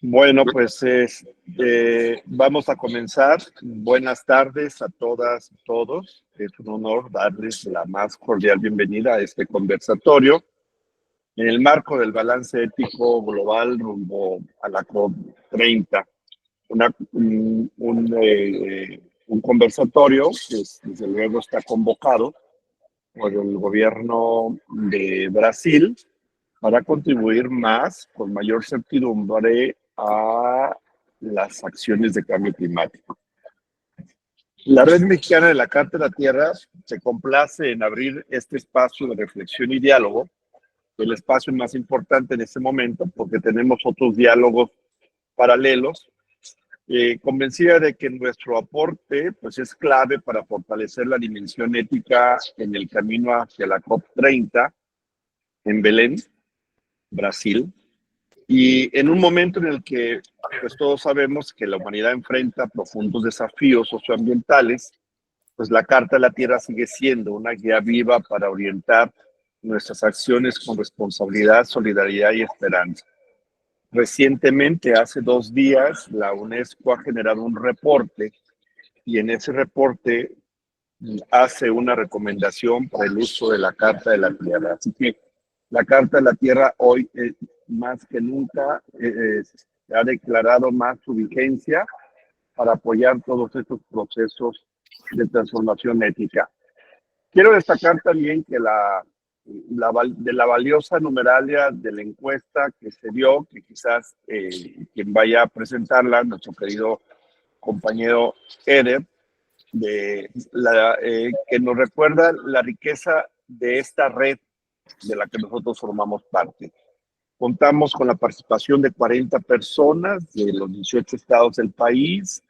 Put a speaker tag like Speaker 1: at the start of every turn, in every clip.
Speaker 1: Bueno, pues vamos a comenzar. Buenas tardes a todas y todos. Es un honor darles la más cordial bienvenida a este conversatorio en el marco del balance ético global rumbo a la COP30. Un conversatorio que desde luego está convocado por el gobierno de Brasil para contribuir más, con mayor certidumbre, a las acciones de cambio climático. La Red Mexicana de la Carta de la Tierra se complace en abrir este espacio de reflexión y diálogo, el espacio más importante en este momento, porque tenemos otros diálogos paralelos, convencida de que nuestro aporte pues, es clave para fortalecer la dimensión ética en el camino hacia la COP30 en Belén, Brasil, y en un momento en el que pues todos sabemos que la humanidad enfrenta profundos desafíos socioambientales, pues la Carta de la Tierra sigue siendo una guía viva para orientar nuestras acciones con responsabilidad, solidaridad y esperanza. Recientemente, hace 2 días, la UNESCO ha generado un reporte y en ese reporte hace una recomendación para el uso de la Carta de la Tierra. Así que la Carta de la Tierra hoy, más que nunca, ha declarado más su vigencia para apoyar todos estos procesos de transformación ética. Quiero destacar también que de la valiosa numeralia de la encuesta que se dio, que quizás quien vaya a presentarla, nuestro querido compañero Eder, que nos recuerda la riqueza de esta red de la que nosotros formamos parte. Contamos con la participación de 40 personas de los 18 estados del país,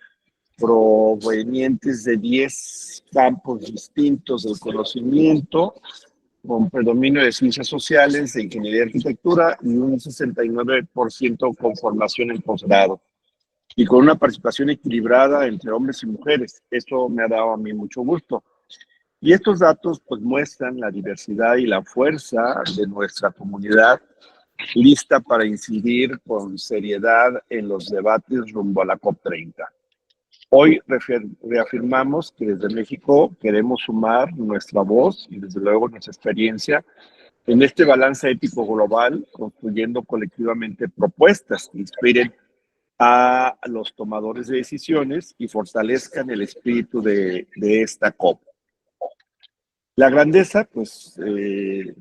Speaker 1: provenientes de 10 campos distintos del conocimiento, con predominio de ciencias sociales, de ingeniería y arquitectura, y un 69% con formación en posgrado, y con una participación equilibrada entre hombres y mujeres. Esto me ha dado a mí mucho gusto. Y estos datos pues muestran la diversidad y la fuerza de nuestra comunidad, lista para incidir con seriedad en los debates rumbo a la COP30. Hoy reafirmamos que desde México queremos sumar nuestra voz y desde luego nuestra experiencia en este balance ético global, construyendo colectivamente propuestas que inspiren a los tomadores de decisiones y fortalezcan el espíritu de esta COP. La grandeza, pues, de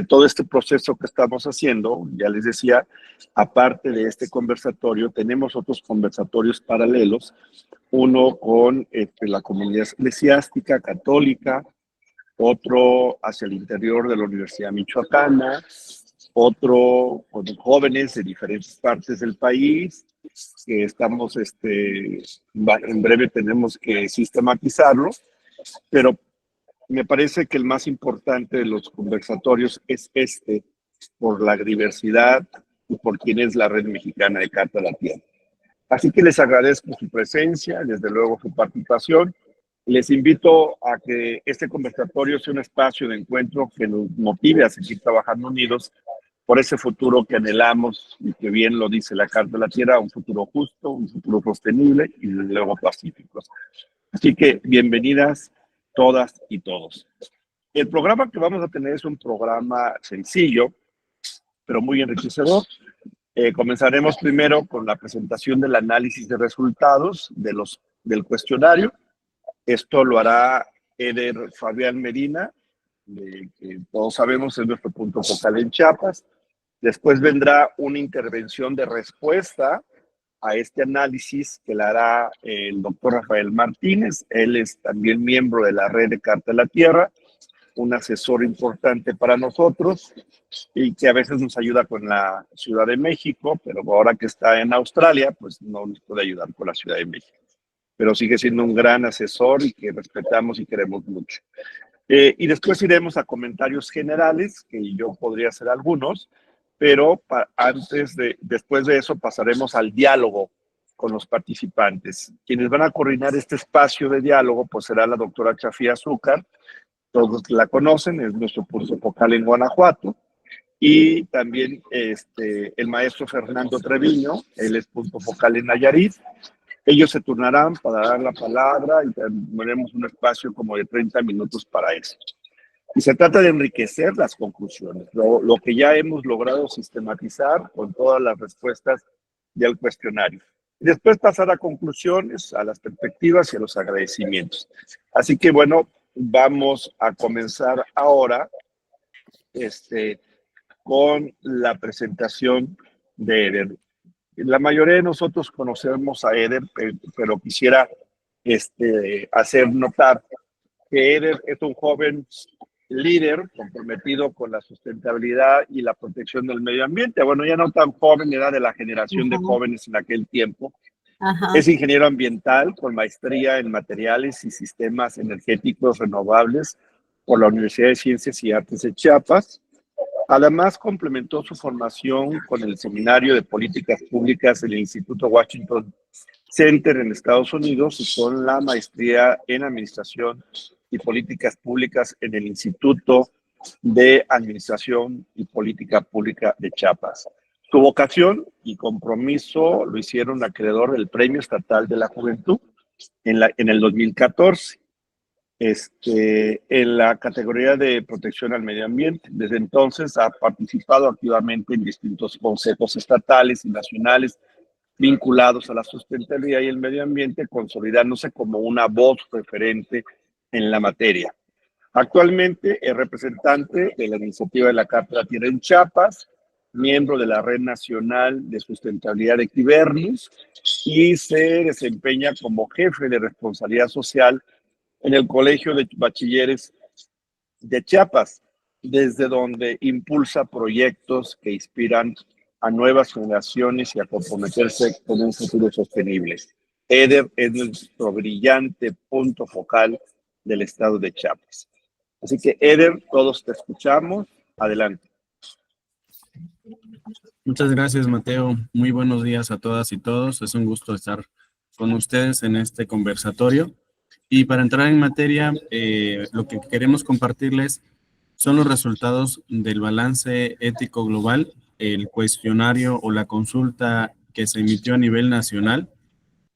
Speaker 1: todo este proceso que estamos haciendo, ya les decía, aparte de este conversatorio, tenemos otros conversatorios paralelos, uno con la comunidad eclesiástica católica, otro hacia el interior de la Universidad Michoacana, otro con jóvenes de diferentes partes del país, que estamos, en breve tenemos que sistematizarlo, pero me parece que el más importante de los conversatorios es por la diversidad y por quién es la Red Mexicana de Carta de la Tierra. Así que les agradezco su presencia, desde luego su participación. Les invito a que este conversatorio sea un espacio de encuentro que nos motive a seguir trabajando unidos por ese futuro que anhelamos y que bien lo dice la Carta de la Tierra, un futuro justo, un futuro sostenible y desde luego pacífico. Así que bienvenidas todas y todos. El programa que vamos a tener es un programa sencillo, pero muy enriquecedor. Comenzaremos primero con la presentación del análisis de resultados del cuestionario. Esto lo hará Eder Fabián Medina, que todos sabemos es nuestro punto focal en Chiapas. Después vendrá una intervención de respuesta a este análisis que la hará el doctor Rafael Martínez. Él es también miembro de la Red de Carta de la Tierra, un asesor importante para nosotros y que a veces nos ayuda con la Ciudad de México, pero ahora que está en Australia, pues no nos puede ayudar con la Ciudad de México. Pero sigue siendo un gran asesor y que respetamos y queremos mucho. Y después iremos a comentarios generales, que yo podría hacer algunos, pero después de eso pasaremos al diálogo con los participantes. Quienes van a coordinar este espacio de diálogo, pues será la doctora Chafía Azúcar, todos la conocen, es nuestro punto focal en Guanajuato, y también el maestro Fernando Treviño, él es punto focal en Nayarit. Ellos se turnarán para dar la palabra y tendremos un espacio como de 30 minutos para eso. Y se trata de enriquecer las conclusiones, lo que ya hemos logrado sistematizar con todas las respuestas del cuestionario. Y después pasar a conclusiones, a las perspectivas y a los agradecimientos. Así que bueno, vamos a comenzar ahora con la presentación de Eder. La mayoría de nosotros conocemos a Eder, pero quisiera hacer notar que Eder es un joven líder comprometido con la sustentabilidad y la protección del medio ambiente. Bueno, ya no tan joven, era de la generación de jóvenes en aquel tiempo. Es ingeniero ambiental con maestría en materiales y sistemas energéticos renovables por la Universidad de Ciencias y Artes de Chiapas. Además, complementó su formación con el Seminario de Políticas Públicas del Instituto Washington Center en Estados Unidos y con la maestría en Administración y Políticas Públicas en el Instituto de Administración y Política Pública de Chiapas. Su vocación y compromiso lo hicieron acreedor del Premio Estatal de la Juventud en el 2014. En la categoría de protección al medio ambiente. Desde entonces ha participado activamente en distintos consejos estatales y nacionales vinculados a la sustentabilidad y el medio ambiente, consolidándose como una voz referente en la materia. Actualmente es representante de la iniciativa de la Cátedra Tierra en Chiapas, miembro de la Red Nacional de Sustentabilidad de Quibernus y se desempeña como jefe de responsabilidad social en el Colegio de Bachilleres de Chiapas, desde donde impulsa proyectos que inspiran a nuevas generaciones y a comprometerse con un futuro sostenible. Eder es nuestro brillante punto focal del estado de Chiapas. Así que, Eder, todos te escuchamos. Adelante.
Speaker 2: Muchas gracias, Mateo. Muy buenos días a todas y todos. Es un gusto estar con ustedes en este conversatorio. Y para entrar en materia, lo que queremos compartirles son los resultados del balance ético global, el cuestionario o la consulta que se emitió a nivel nacional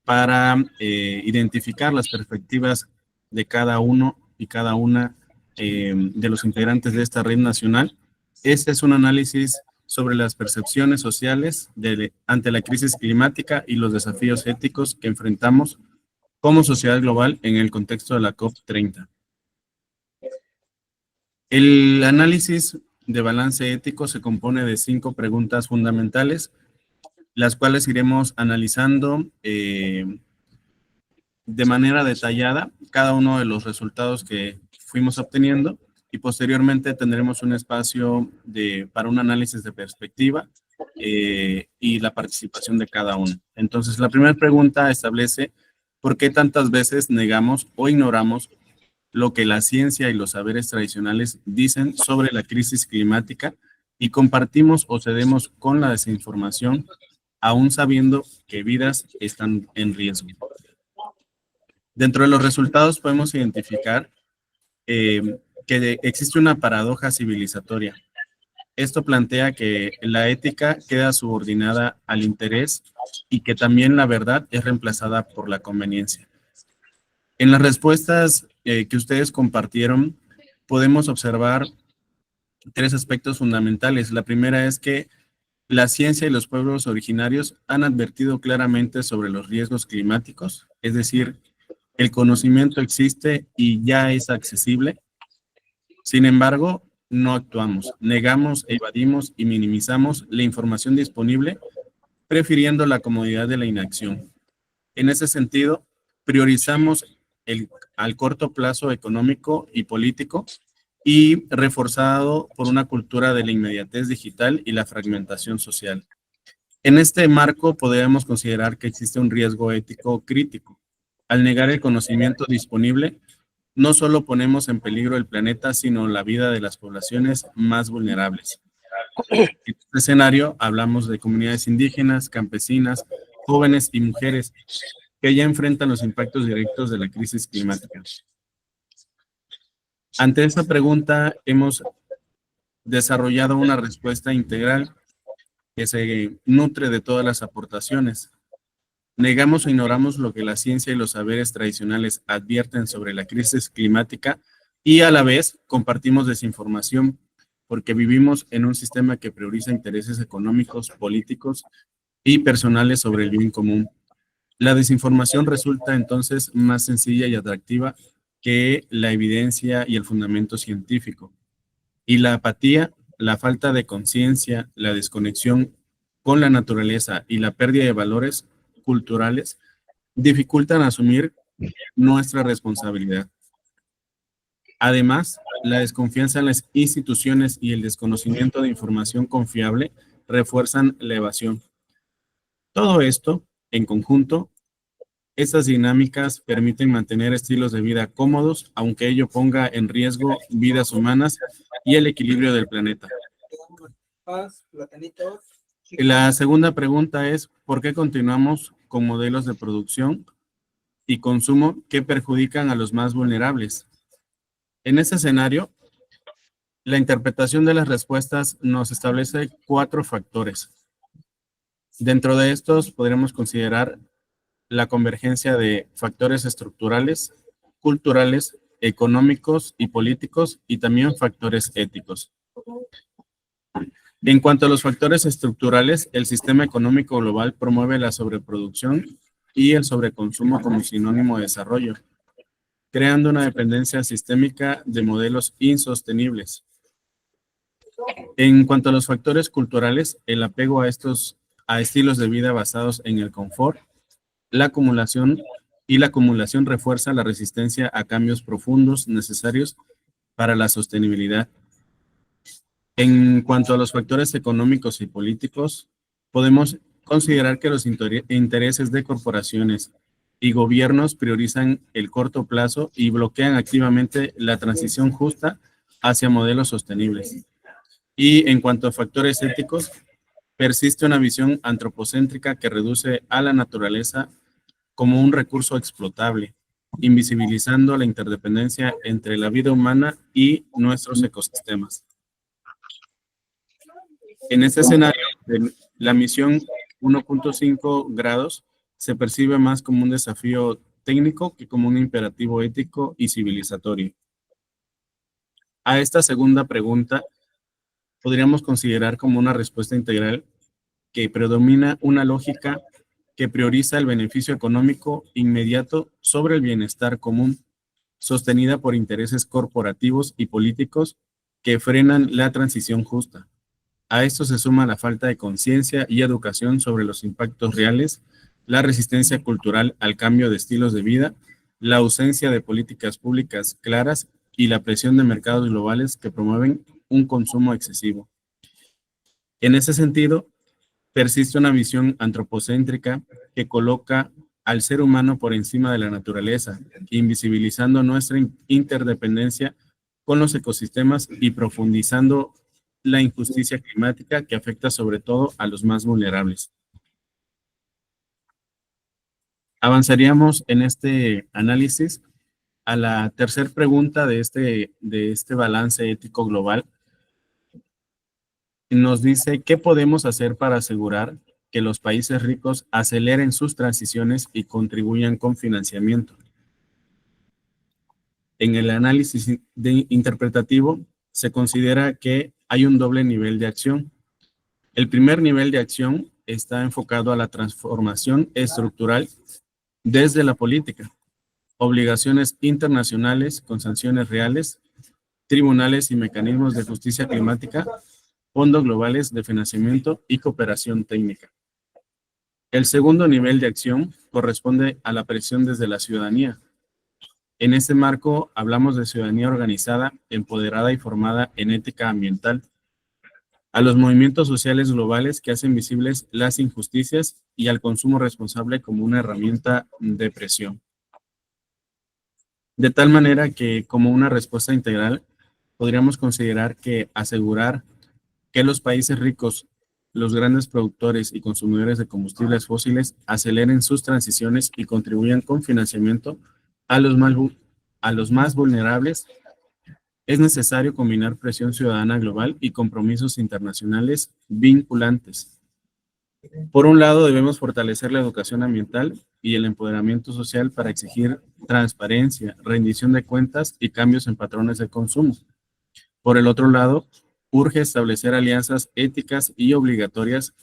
Speaker 2: para identificar las perspectivas de cada uno y cada una de los integrantes de esta red nacional. Este es un análisis sobre las percepciones sociales ante la crisis climática y los desafíos éticos que enfrentamos como sociedad global en el contexto de la COP30. El análisis de balance ético se compone de 5 preguntas fundamentales, las cuales iremos analizando de manera detallada cada uno de los resultados que fuimos obteniendo y posteriormente tendremos un espacio para un análisis de perspectiva y la participación de cada uno. Entonces, la primera pregunta establece ¿por qué tantas veces negamos o ignoramos lo que la ciencia y los saberes tradicionales dicen sobre la crisis climática y compartimos o cedemos con la desinformación, aún sabiendo que vidas están en riesgo? Dentro de los resultados podemos identificar que existe una paradoja civilizatoria. Esto plantea que la ética queda subordinada al interés y que también la verdad es reemplazada por la conveniencia. En las respuestas que ustedes compartieron, podemos observar 3 aspectos fundamentales. La primera es que la ciencia y los pueblos originarios han advertido claramente sobre los riesgos climáticos, es decir, el conocimiento existe y ya es accesible. Sin embargo, no actuamos, negamos, evadimos y minimizamos la información disponible, prefiriendo la comodidad de la inacción. En ese sentido, priorizamos al corto plazo económico y político y reforzado por una cultura de la inmediatez digital y la fragmentación social. En este marco podemos considerar que existe un riesgo ético crítico. Al negar el conocimiento disponible, no solo ponemos en peligro el planeta, sino la vida de las poblaciones más vulnerables. En este escenario hablamos de comunidades indígenas, campesinas, jóvenes y mujeres que ya enfrentan los impactos directos de la crisis climática. Ante esta pregunta hemos desarrollado una respuesta integral que se nutre de todas las aportaciones. Negamos o ignoramos lo que la ciencia y los saberes tradicionales advierten sobre la crisis climática y a la vez compartimos desinformación porque vivimos en un sistema que prioriza intereses económicos, políticos y personales sobre el bien común. La desinformación resulta entonces más sencilla y atractiva que la evidencia y el fundamento científico. Y la apatía, la falta de conciencia, la desconexión con la naturaleza y la pérdida de valores culturales dificultan asumir nuestra responsabilidad. Además, la desconfianza en las instituciones y el desconocimiento de información confiable refuerzan la evasión. Todo esto, en conjunto, estas dinámicas permiten mantener estilos de vida cómodos, aunque ello ponga en riesgo vidas humanas y el equilibrio del planeta. La segunda pregunta es, ¿por qué continuamos con modelos de producción y consumo que perjudican a los más vulnerables? En este escenario, la interpretación de las respuestas nos establece 4 factores. Dentro de estos podremos considerar la convergencia de factores estructurales, culturales, económicos y políticos, y también factores éticos. En cuanto a los factores estructurales, el sistema económico global promueve la sobreproducción y el sobreconsumo como sinónimo de desarrollo, creando una dependencia sistémica de modelos insostenibles. En cuanto a los factores culturales, el apego a estilos de vida basados en el confort, la acumulación refuerza la resistencia a cambios profundos necesarios para la sostenibilidad. En cuanto a los factores económicos y políticos, podemos considerar que los intereses de corporaciones y gobiernos priorizan el corto plazo y bloquean activamente la transición justa hacia modelos sostenibles. Y en cuanto a factores éticos, persiste una visión antropocéntrica que reduce a la naturaleza como un recurso explotable, invisibilizando la interdependencia entre la vida humana y nuestros ecosistemas. En este escenario, la misión 1.5 grados se percibe más como un desafío técnico que como un imperativo ético y civilizatorio. A esta segunda pregunta, podríamos considerar como una respuesta integral que predomina una lógica que prioriza el beneficio económico inmediato sobre el bienestar común, sostenida por intereses corporativos y políticos que frenan la transición justa. A esto se suma la falta de conciencia y educación sobre los impactos reales, la resistencia cultural al cambio de estilos de vida, la ausencia de políticas públicas claras y la presión de mercados globales que promueven un consumo excesivo. En ese sentido, persiste una visión antropocéntrica que coloca al ser humano por encima de la naturaleza, invisibilizando nuestra interdependencia con los ecosistemas y profundizando la injusticia climática que afecta sobre todo a los más vulnerables. Avanzaríamos en este análisis a la tercera pregunta de este balance ético global. Nos dice, ¿qué podemos hacer para asegurar que los países ricos aceleren sus transiciones y contribuyan con financiamiento? En el análisis interpretativo se considera que hay un doble nivel de acción. El primer nivel de acción está enfocado a la transformación estructural desde la política, obligaciones internacionales con sanciones reales, tribunales y mecanismos de justicia climática, fondos globales de financiamiento y cooperación técnica. El segundo nivel de acción corresponde a la presión desde la ciudadanía. En este marco hablamos de ciudadanía organizada, empoderada y formada en ética ambiental, a los movimientos sociales globales que hacen visibles las injusticias y al consumo responsable como una herramienta de presión. De tal manera que, como una respuesta integral, podríamos considerar que asegurar que los países ricos, los grandes productores y consumidores de combustibles fósiles aceleren sus transiciones y contribuyan con financiamiento a los más vulnerables es necesario combinar presión ciudadana global y compromisos internacionales vinculantes. Por un lado, debemos fortalecer la educación ambiental y el empoderamiento social para exigir transparencia, rendición de cuentas y cambios en patrones de consumo. Por el otro lado, urge establecer alianzas éticas y obligatorias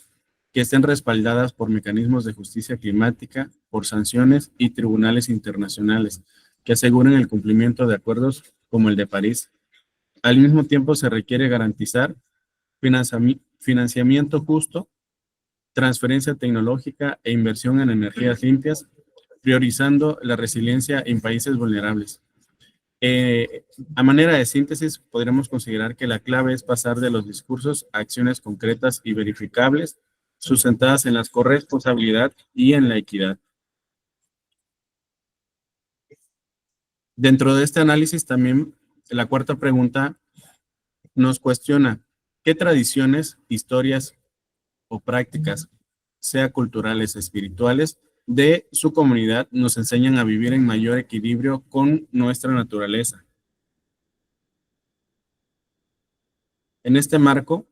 Speaker 2: que estén respaldadas por mecanismos de justicia climática, por sanciones y tribunales internacionales que aseguren el cumplimiento de acuerdos como el de París. Al mismo tiempo, se requiere garantizar financiamiento justo, transferencia tecnológica e inversión en energías limpias, priorizando la resiliencia en países vulnerables. A manera de síntesis, podríamos considerar que la clave es pasar de los discursos a acciones concretas y verificables, sustentadas en la corresponsabilidad y en la equidad. Dentro de este análisis también, la cuarta pregunta nos cuestiona qué tradiciones, historias o prácticas, sea culturales, espirituales, de su comunidad nos enseñan a vivir en mayor equilibrio con nuestra naturaleza. En este marco,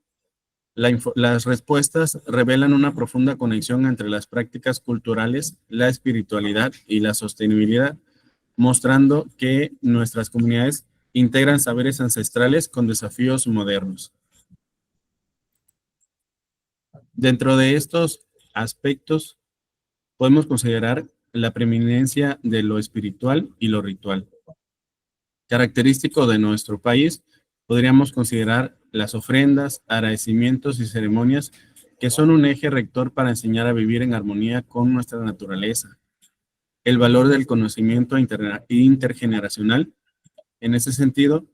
Speaker 2: las respuestas revelan una profunda conexión entre las prácticas culturales, la espiritualidad y la sostenibilidad, mostrando que nuestras comunidades integran saberes ancestrales con desafíos modernos. Dentro de estos aspectos, podemos considerar la preeminencia de lo espiritual y lo ritual. Característico de nuestro país, podríamos considerar las ofrendas, agradecimientos y ceremonias que son un eje rector para enseñar a vivir en armonía con nuestra naturaleza. El valor del conocimiento intergeneracional, en ese sentido,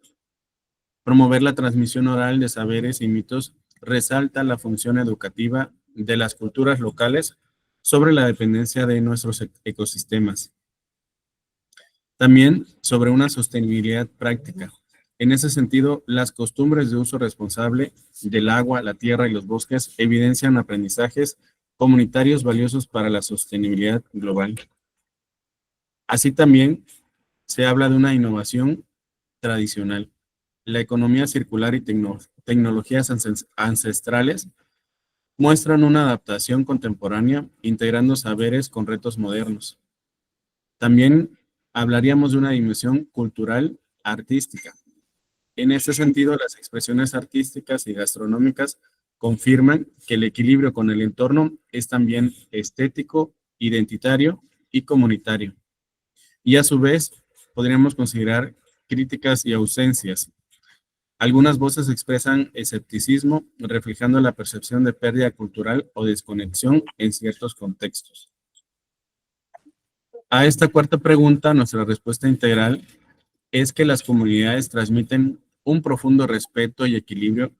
Speaker 2: promover la transmisión oral de saberes y mitos resalta la función educativa de las culturas locales sobre la dependencia de nuestros ecosistemas. También sobre una sostenibilidad práctica. En ese sentido, las costumbres de uso responsable del agua, la tierra y los bosques evidencian aprendizajes comunitarios valiosos para la sostenibilidad global. Así también se habla de una innovación tradicional. La economía circular y tecnologías ancestrales muestran una adaptación contemporánea, integrando saberes con retos modernos. También hablaríamos de una dimensión cultural artística. En este sentido, las expresiones artísticas y gastronómicas confirman que el equilibrio con el entorno es también estético, identitario y comunitario. Y a su vez, podríamos considerar críticas y ausencias. Algunas voces expresan escepticismo, reflejando la percepción de pérdida cultural o desconexión en ciertos contextos. A esta cuarta pregunta, nuestra respuesta integral es que las comunidades transmiten un profundo respeto y equilibrio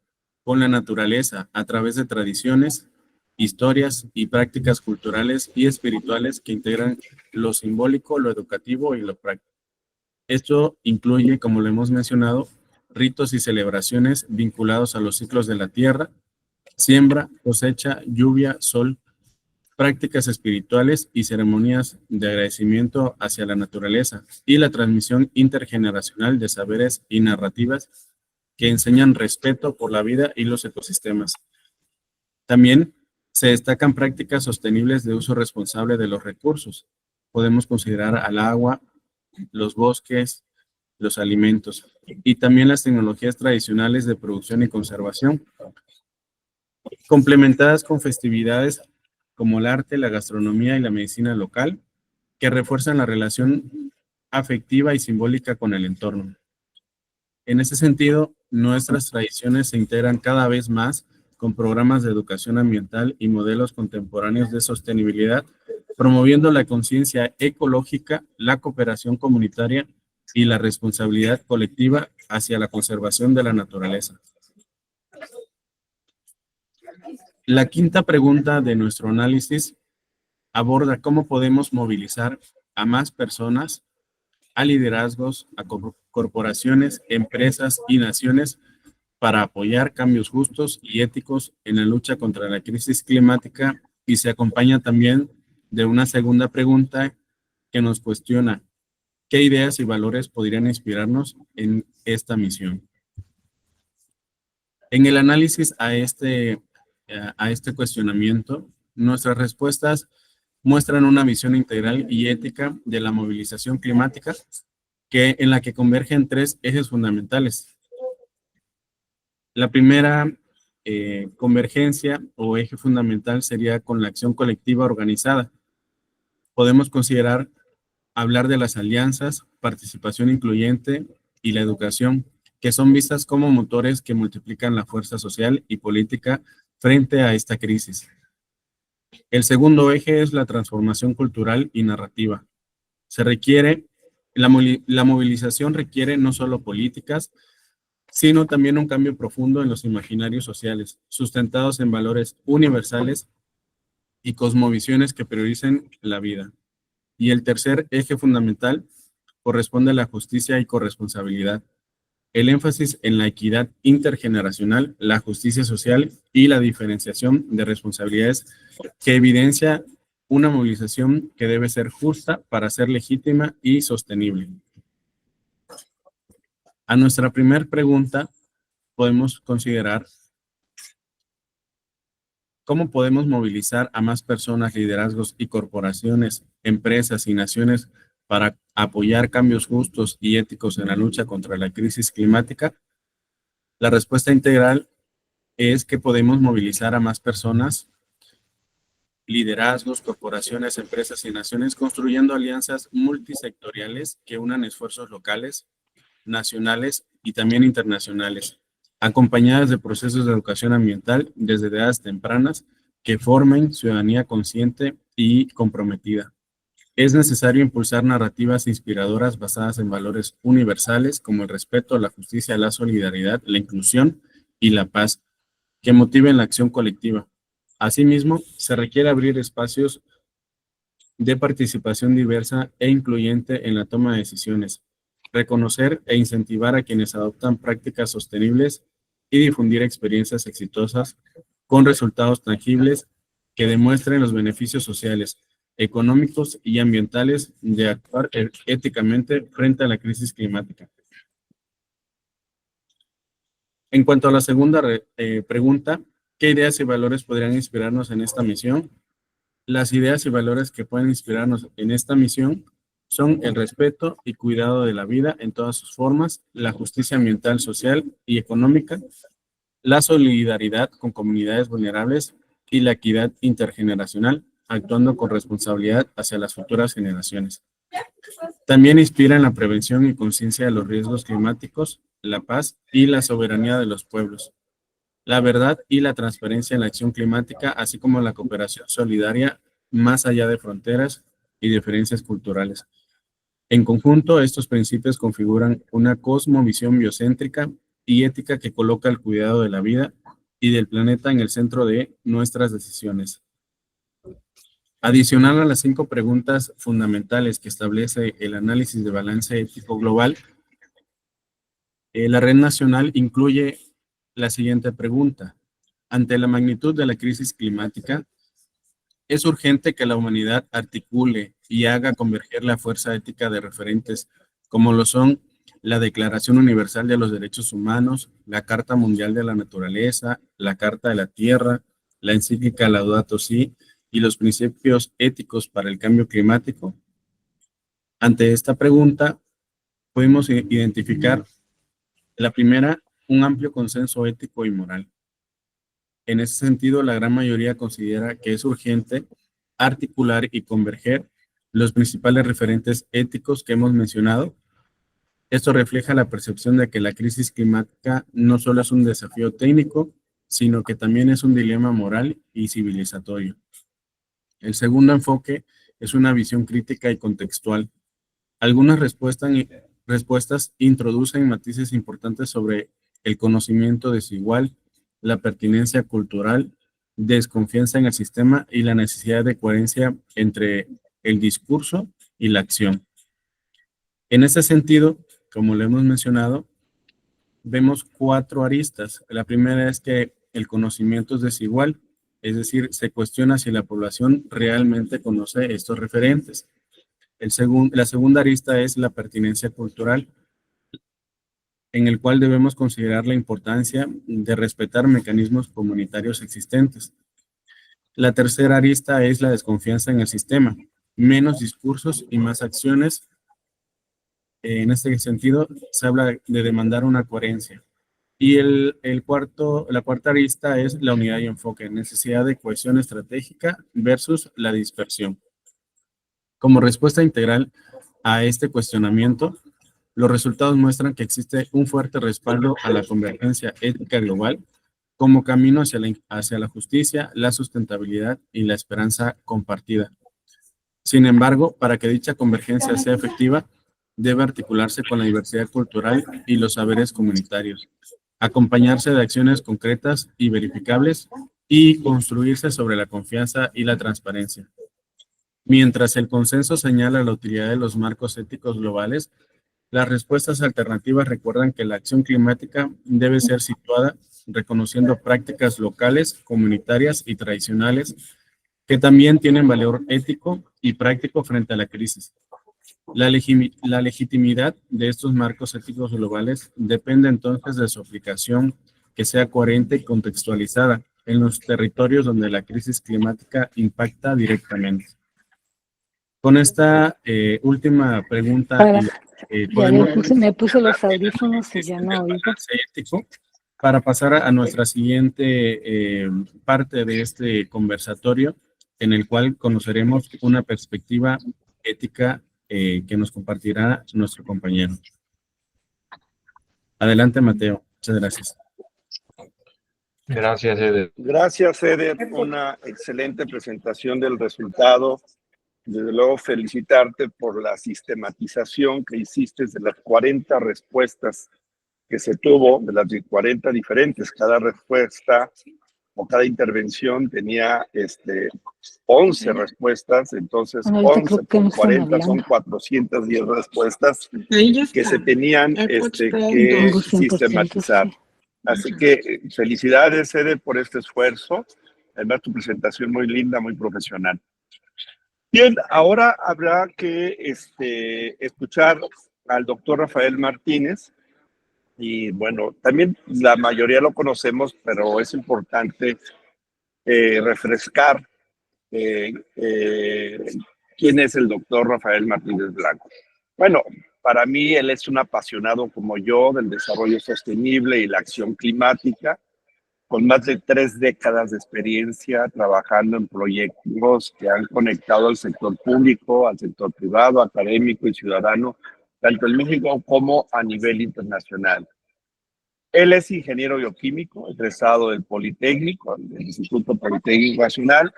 Speaker 2: con la naturaleza a través de tradiciones, historias y prácticas culturales y espirituales que integran lo simbólico, lo educativo y lo práctico. Esto incluye, como lo hemos mencionado, ritos y celebraciones vinculados a los ciclos de la tierra, siembra, cosecha, lluvia, sol, prácticas espirituales y ceremonias de agradecimiento hacia la naturaleza y la transmisión intergeneracional de saberes y narrativas que enseñan respeto por la vida y los ecosistemas. También se destacan prácticas sostenibles de uso responsable de los recursos. Podemos considerar al agua, los bosques, los alimentos y también las tecnologías tradicionales de producción y conservación, complementadas con festividades como el arte, la gastronomía y la medicina local, que refuerzan la relación afectiva y simbólica con el entorno. En ese sentido, nuestras tradiciones se integran cada vez más con programas de educación ambiental y modelos contemporáneos de sostenibilidad, promoviendo la conciencia ecológica, la cooperación comunitaria y la responsabilidad colectiva hacia la conservación de la naturaleza. La quinta pregunta de nuestro análisis aborda cómo podemos movilizar a más personas, a liderazgos, a corporaciones, empresas y naciones para apoyar cambios justos y éticos en la lucha contra la crisis climática, y se acompaña también de una segunda pregunta que nos cuestiona ¿Qué ideas y valores podrían inspirarnos en esta misión? En el análisis a este cuestionamiento, nuestras respuestas muestran una visión integral y ética de la movilización climática en la que convergen tres ejes fundamentales. La primera convergencia o eje fundamental sería con la acción colectiva organizada. Podemos hablar de las alianzas, participación incluyente y la educación, que son vistas como motores que multiplican la fuerza social y política frente a esta crisis. El segundo eje es la transformación cultural y narrativa. La movilización requiere no solo políticas, sino también un cambio profundo en los imaginarios sociales, sustentados en valores universales y cosmovisiones que prioricen la vida. Y el tercer eje fundamental corresponde a la justicia y corresponsabilidad. El énfasis en la equidad intergeneracional, la justicia social y la diferenciación de responsabilidades que evidencia una movilización que debe ser justa para ser legítima y sostenible. A nuestra primera pregunta podemos considerar cómo podemos movilizar a más personas, liderazgos y corporaciones, empresas y naciones para apoyar cambios justos y éticos en la lucha contra la crisis climática. La respuesta integral es que podemos movilizar a más personas, liderazgos, corporaciones, empresas y naciones construyendo alianzas multisectoriales que unan esfuerzos locales, nacionales y también internacionales, acompañadas de procesos de educación ambiental desde edades tempranas que formen ciudadanía consciente y comprometida. Es necesario impulsar narrativas inspiradoras basadas en valores universales como el respeto, la justicia, la solidaridad, la inclusión y la paz, que motiven la acción colectiva. Asimismo, se requiere abrir espacios de participación diversa e incluyente en la toma de decisiones, reconocer e incentivar a quienes adoptan prácticas sostenibles y difundir experiencias exitosas con resultados tangibles que demuestren los beneficios sociales, económicos y ambientales de actuar éticamente frente a la crisis climática. En cuanto a la segunda pregunta, ¿qué ideas y valores podrían inspirarnos en esta misión? Las ideas y valores que pueden inspirarnos en esta misión son el respeto y cuidado de la vida en todas sus formas, la justicia ambiental, social y económica, la solidaridad con comunidades vulnerables y la equidad intergeneracional, actuando con responsabilidad hacia las futuras generaciones. También inspiran la prevención y conciencia de los riesgos climáticos, la paz y la soberanía de los pueblos, la verdad y la transparencia en la acción climática, así como la cooperación solidaria más allá de fronteras y diferencias culturales. En conjunto, estos principios configuran una cosmovisión biocéntrica y ética que coloca el cuidado de la vida y del planeta en el centro de nuestras decisiones. Adicional a las 5 preguntas fundamentales que establece el análisis de balance ético global, la red nacional incluye la siguiente pregunta. Ante la magnitud de la crisis climática, es urgente que la humanidad articule y haga converger la fuerza ética de referentes como lo son la Declaración Universal de los Derechos Humanos, la Carta Mundial de la Naturaleza, la Carta de la Tierra, la encíclica Laudato Si y los principios éticos para el cambio climático. Ante esta pregunta, podemos identificar la primera, un amplio consenso ético y moral. En ese sentido, la gran mayoría considera que es urgente articular y converger los principales referentes éticos que hemos mencionado. Esto refleja la percepción de que la crisis climática no solo es un desafío técnico, sino que también es un dilema moral y civilizatorio. El segundo enfoque es una visión crítica y contextual. Algunas respuestas introducen matices importantes sobre el conocimiento desigual, la pertinencia cultural, desconfianza en el sistema y la necesidad de coherencia entre el discurso y la acción. En este sentido, como lo hemos mencionado, vemos 4 aristas. La primera es que el conocimiento es desigual, es decir, se cuestiona si la población realmente conoce estos referentes. La segunda arista es la pertinencia cultural, en el cual debemos considerar la importancia de respetar mecanismos comunitarios existentes. La tercera arista es la desconfianza en el sistema, menos discursos y más acciones. En este sentido, se habla de demandar una coherencia. Y la cuarta arista es la unidad y enfoque, necesidad de cohesión estratégica versus la dispersión. Como respuesta integral a este cuestionamiento, los resultados muestran que existe un fuerte respaldo a la convergencia ética global como camino hacia la justicia, la sustentabilidad y la esperanza compartida. Sin embargo, para que dicha convergencia sea efectiva, debe articularse con la diversidad cultural y los saberes comunitarios, acompañarse de acciones concretas y verificables y construirse sobre la confianza y la transparencia. Mientras el consenso señala la utilidad de los marcos éticos globales, las respuestas alternativas recuerdan que la acción climática debe ser situada reconociendo prácticas locales, comunitarias y tradicionales que también tienen valor ético y práctico frente a la crisis. La legitimidad de estos marcos éticos globales depende entonces de su aplicación que sea coherente y contextualizada en los territorios donde la crisis climática impacta directamente. Con esta última pregunta,
Speaker 3: me puse los audífonos y ya no oigo.
Speaker 2: Ético, para pasar a nuestra siguiente parte de este conversatorio, en el cual conoceremos una perspectiva ética que nos compartirá nuestro compañero. Adelante, Mateo. Muchas gracias.
Speaker 4: Gracias, Eder.
Speaker 1: Gracias, Eder. Una excelente presentación del resultado. Desde luego, felicitarte por la sistematización que hiciste de las 40 respuestas que se tuvo, de las 40 diferentes. Cada respuesta o cada intervención tenía 11 respuestas, entonces 11 por 40 son 410 respuestas que se tenían que sistematizar. Así que felicidades, Eder, por este esfuerzo. Además, tu presentación muy linda, muy profesional. Bien, ahora habrá que escuchar al doctor Rafael Martínez. Y bueno, también la mayoría lo conocemos, pero es importante refrescar quién es el doctor Rafael Martínez Blanco. Bueno, para mí él es un apasionado como yo del desarrollo sostenible y la acción climática, con más de 3 décadas de experiencia trabajando en proyectos que han conectado al sector público, al sector privado, académico y ciudadano, tanto en México como a nivel internacional. Él es ingeniero bioquímico, egresado del Politécnico, del Instituto Politécnico Nacional,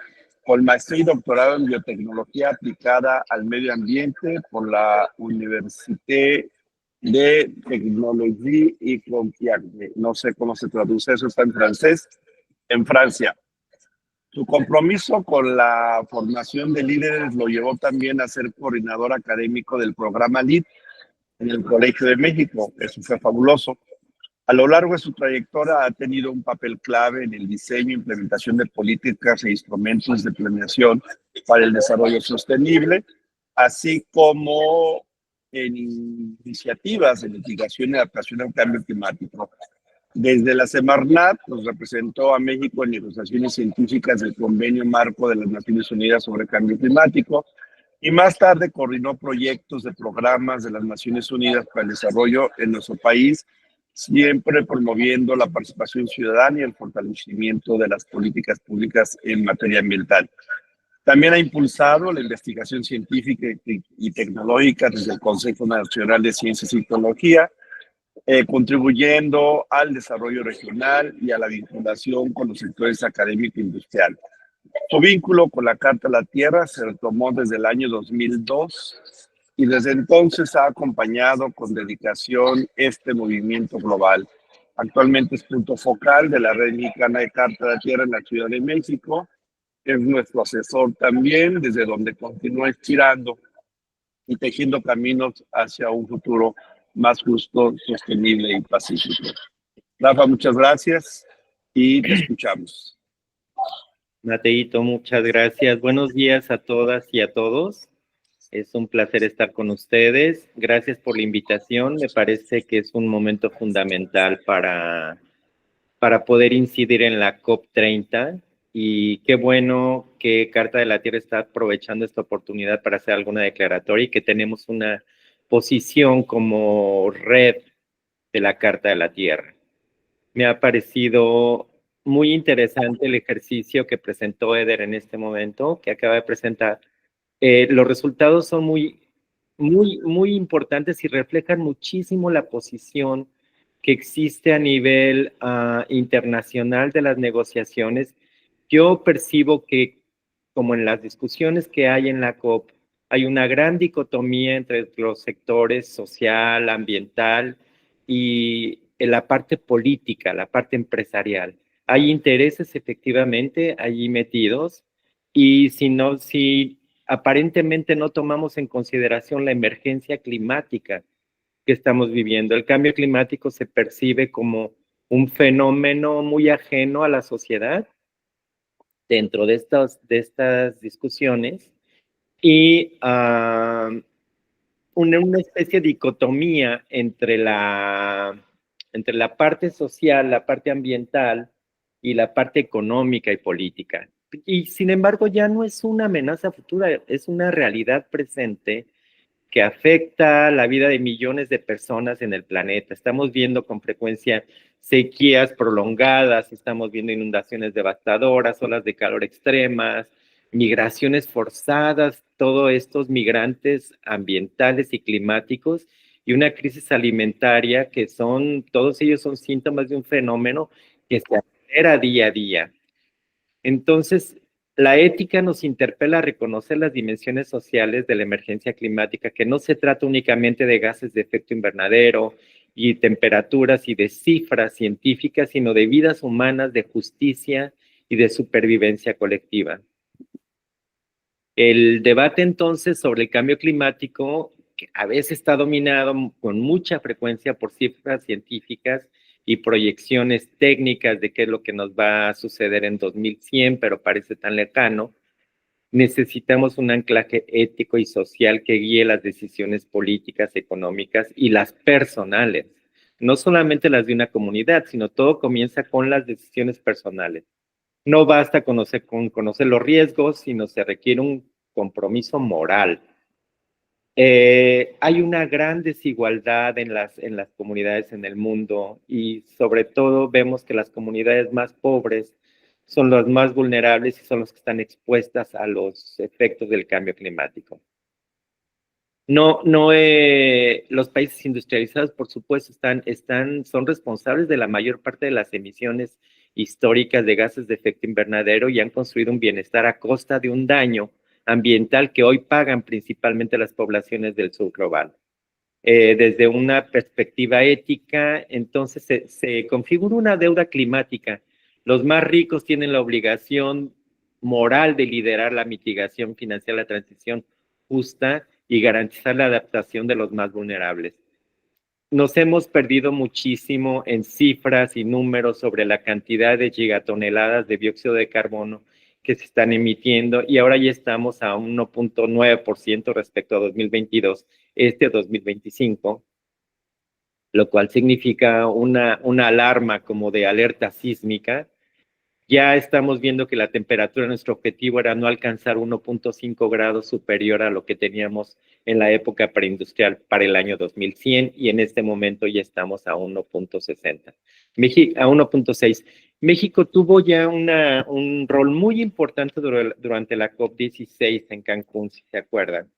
Speaker 1: con maestría y doctorado en biotecnología aplicada al medio ambiente por la Université de Tecnologie y Compiègne. No sé cómo se traduce, eso está en francés, en Francia. Su compromiso con la formación de líderes lo llevó también a ser coordinador académico del programa LEAD en el Colegio de México. Eso fue fabuloso. A lo largo de su trayectoria ha tenido un papel clave en el diseño e implementación de políticas e instrumentos de planeación para el desarrollo sostenible, así como en iniciativas de mitigación y adaptación al cambio climático. Desde la Semarnat nos representó a México en negociaciones científicas del Convenio Marco de las Naciones Unidas sobre Cambio Climático y más tarde coordinó proyectos de programas de las Naciones Unidas para el desarrollo en nuestro país, siempre promoviendo la participación ciudadana y el fortalecimiento de las políticas públicas en materia ambiental. También ha impulsado la investigación científica y tecnológica desde el Consejo Nacional de Ciencias y Tecnología, contribuyendo al desarrollo regional y a la vinculación con los sectores académico e industrial. Su vínculo con la Carta de la Tierra se retomó desde el año 2002 y desde entonces ha acompañado con dedicación este movimiento global. Actualmente es punto focal de la Red Mexicana de Carta de la Tierra en la Ciudad de México. Es nuestro asesor también, desde donde continúa inspirando y tejiendo caminos hacia un futuro más justo, sostenible y pacífico. Rafa, muchas gracias y te escuchamos.
Speaker 5: Mateito, muchas gracias. Buenos días a todas y a todos.
Speaker 4: Es un placer estar con ustedes. Gracias por la invitación. Me parece que es un momento fundamental para poder incidir en la COP30. Y qué bueno que Carta de la Tierra está aprovechando esta oportunidad para hacer alguna declaratoria y que tenemos una posición como red de la Carta de la Tierra. Me ha parecido muy interesante el ejercicio que presentó Eder en este momento, que acaba de presentar. Los resultados son muy importantes y reflejan muchísimo la posición que existe a nivel internacional de las negociaciones. Yo percibo que, como en las discusiones que hay en la COP, hay una gran dicotomía entre los sectores social, ambiental y la parte política, la parte empresarial. Hay intereses efectivamente allí metidos y si aparentemente no tomamos en consideración la emergencia climática que estamos viviendo. El cambio climático se percibe como un fenómeno muy ajeno a la sociedad dentro de estas discusiones y una especie de dicotomía entre la parte social, la parte ambiental y la parte económica y política. Y sin embargo ya no es una amenaza futura, es una realidad presente que afecta la vida de millones de personas en el planeta. Estamos viendo con frecuencia sequías prolongadas, estamos viendo inundaciones devastadoras, olas de calor extremas, migraciones forzadas, todos estos migrantes ambientales y climáticos y una crisis alimentaria que todos ellos son síntomas de un fenómeno que se acelera día a día. Entonces, la ética nos interpela a reconocer las dimensiones sociales de la emergencia climática, que no se trata únicamente de gases de efecto invernadero y temperaturas y de cifras científicas, sino de vidas humanas, de justicia y de supervivencia colectiva. El debate entonces sobre el cambio climático, que a veces está dominado con mucha frecuencia por cifras científicas y proyecciones técnicas de qué es lo que nos va a suceder en 2100, pero parece tan lejano. Necesitamos un anclaje ético y social que guíe las decisiones políticas, económicas y las personales. No solamente las de una comunidad, sino todo comienza con las decisiones personales. No basta con conocer los riesgos, sino se requiere un compromiso moral. Hay una gran desigualdad en las comunidades en el mundo y sobre todo vemos que las comunidades más pobres son las más vulnerables y son las que están expuestas a los efectos del cambio climático. Los países industrializados, por supuesto, son responsables de la mayor parte de las emisiones históricas de gases de efecto invernadero y han construido un bienestar a costa de un daño ambiental que hoy pagan principalmente las poblaciones del sur global. Desde una perspectiva ética, entonces se configura una deuda climática. Los más ricos tienen la obligación moral de liderar la mitigación, financiar la transición justa y garantizar la adaptación de los más vulnerables. Nos hemos perdido muchísimo en cifras y números sobre la cantidad de gigatoneladas de dióxido de carbono que se están emitiendo y ahora ya estamos a 1.9% respecto a 2022, 2025, lo cual significa una alarma como de alerta sísmica. Ya estamos viendo que la temperatura, nuestro objetivo era no alcanzar 1.5 grados superior a lo que teníamos en la época preindustrial para el año 2100 y en este momento ya estamos a 1.60, a 1.6. México tuvo ya un rol muy importante durante la COP16 en Cancún, si se acuerdan.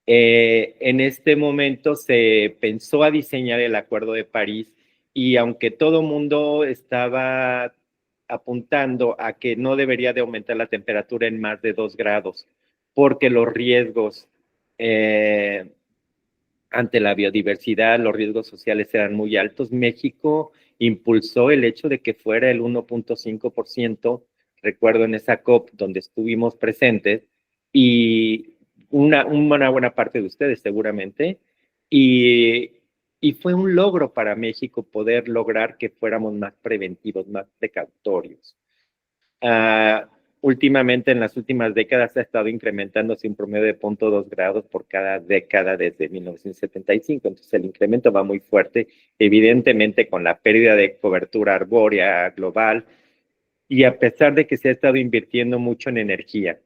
Speaker 4: En este momento se pensó a diseñar el Acuerdo de París y aunque todo mundo estaba apuntando a que no debería de aumentar la temperatura en más de 2 grados, porque los riesgos ante la biodiversidad, los riesgos sociales eran muy altos, México impulsó el hecho de que fuera el 1.5%, recuerdo en esa COP donde estuvimos presentes, y una buena parte de ustedes seguramente, y fue un logro para México poder lograr que fuéramos más preventivos, más precautorios. últimamente, en las últimas décadas, ha estado incrementándose un promedio de 0.2 grados por cada década desde 1975. Entonces, el incremento va muy fuerte, evidentemente con la pérdida de cobertura arbórea global, y a pesar de que se ha estado invirtiendo mucho en energía.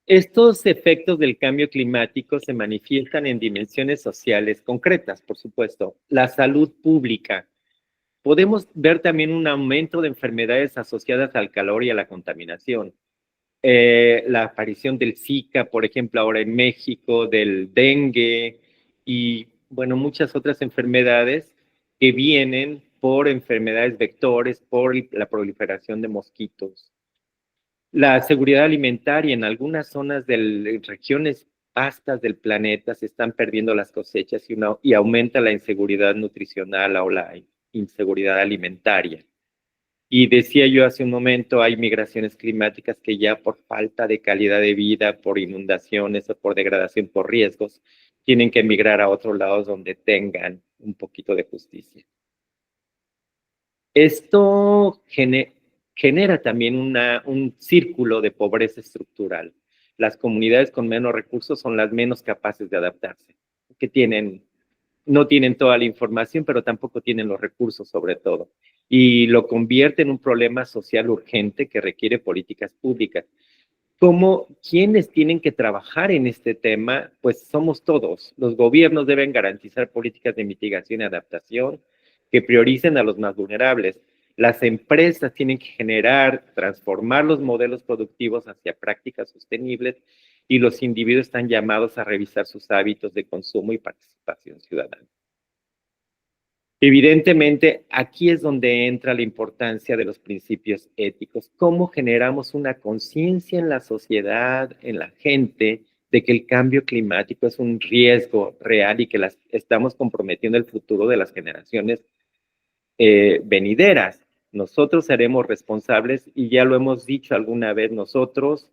Speaker 4: Estos efectos del cambio climático se manifiestan en dimensiones sociales concretas, por supuesto. La salud pública. Podemos ver también un aumento de enfermedades asociadas al calor y a la contaminación. La aparición del Zika, por ejemplo, ahora en México, del dengue y, bueno, muchas otras enfermedades que vienen por enfermedades vectores, por la proliferación de mosquitos. La seguridad alimentaria en algunas zonas de regiones vastas del planeta se están perdiendo las cosechas y aumenta la inseguridad nutricional o la inseguridad alimentaria. Y decía yo hace un momento, hay migraciones climáticas que ya por falta de calidad de vida, por inundaciones o por degradación, por riesgos, tienen que emigrar a otros lados donde tengan un poquito de justicia. Esto genera también un círculo de pobreza estructural. Las comunidades con menos recursos son las menos capaces de adaptarse, que no tienen toda la información, pero tampoco tienen los recursos sobre todo. Y lo convierte en un problema social urgente que requiere políticas públicas. ¿Quiénes tienen que trabajar en este tema? Pues somos todos. Los gobiernos deben garantizar políticas de mitigación y adaptación que prioricen a los más vulnerables. Las empresas tienen que transformar los modelos productivos hacia prácticas sostenibles y los individuos están llamados a revisar sus hábitos de consumo y participación ciudadana. Evidentemente, aquí es donde entra la importancia de los principios éticos. ¿Cómo generamos una conciencia en la sociedad, en la gente, de que el cambio climático es un riesgo real y que estamos comprometiendo el futuro de las generaciones venideras? Nosotros seremos responsables, y ya lo hemos dicho alguna vez, nosotros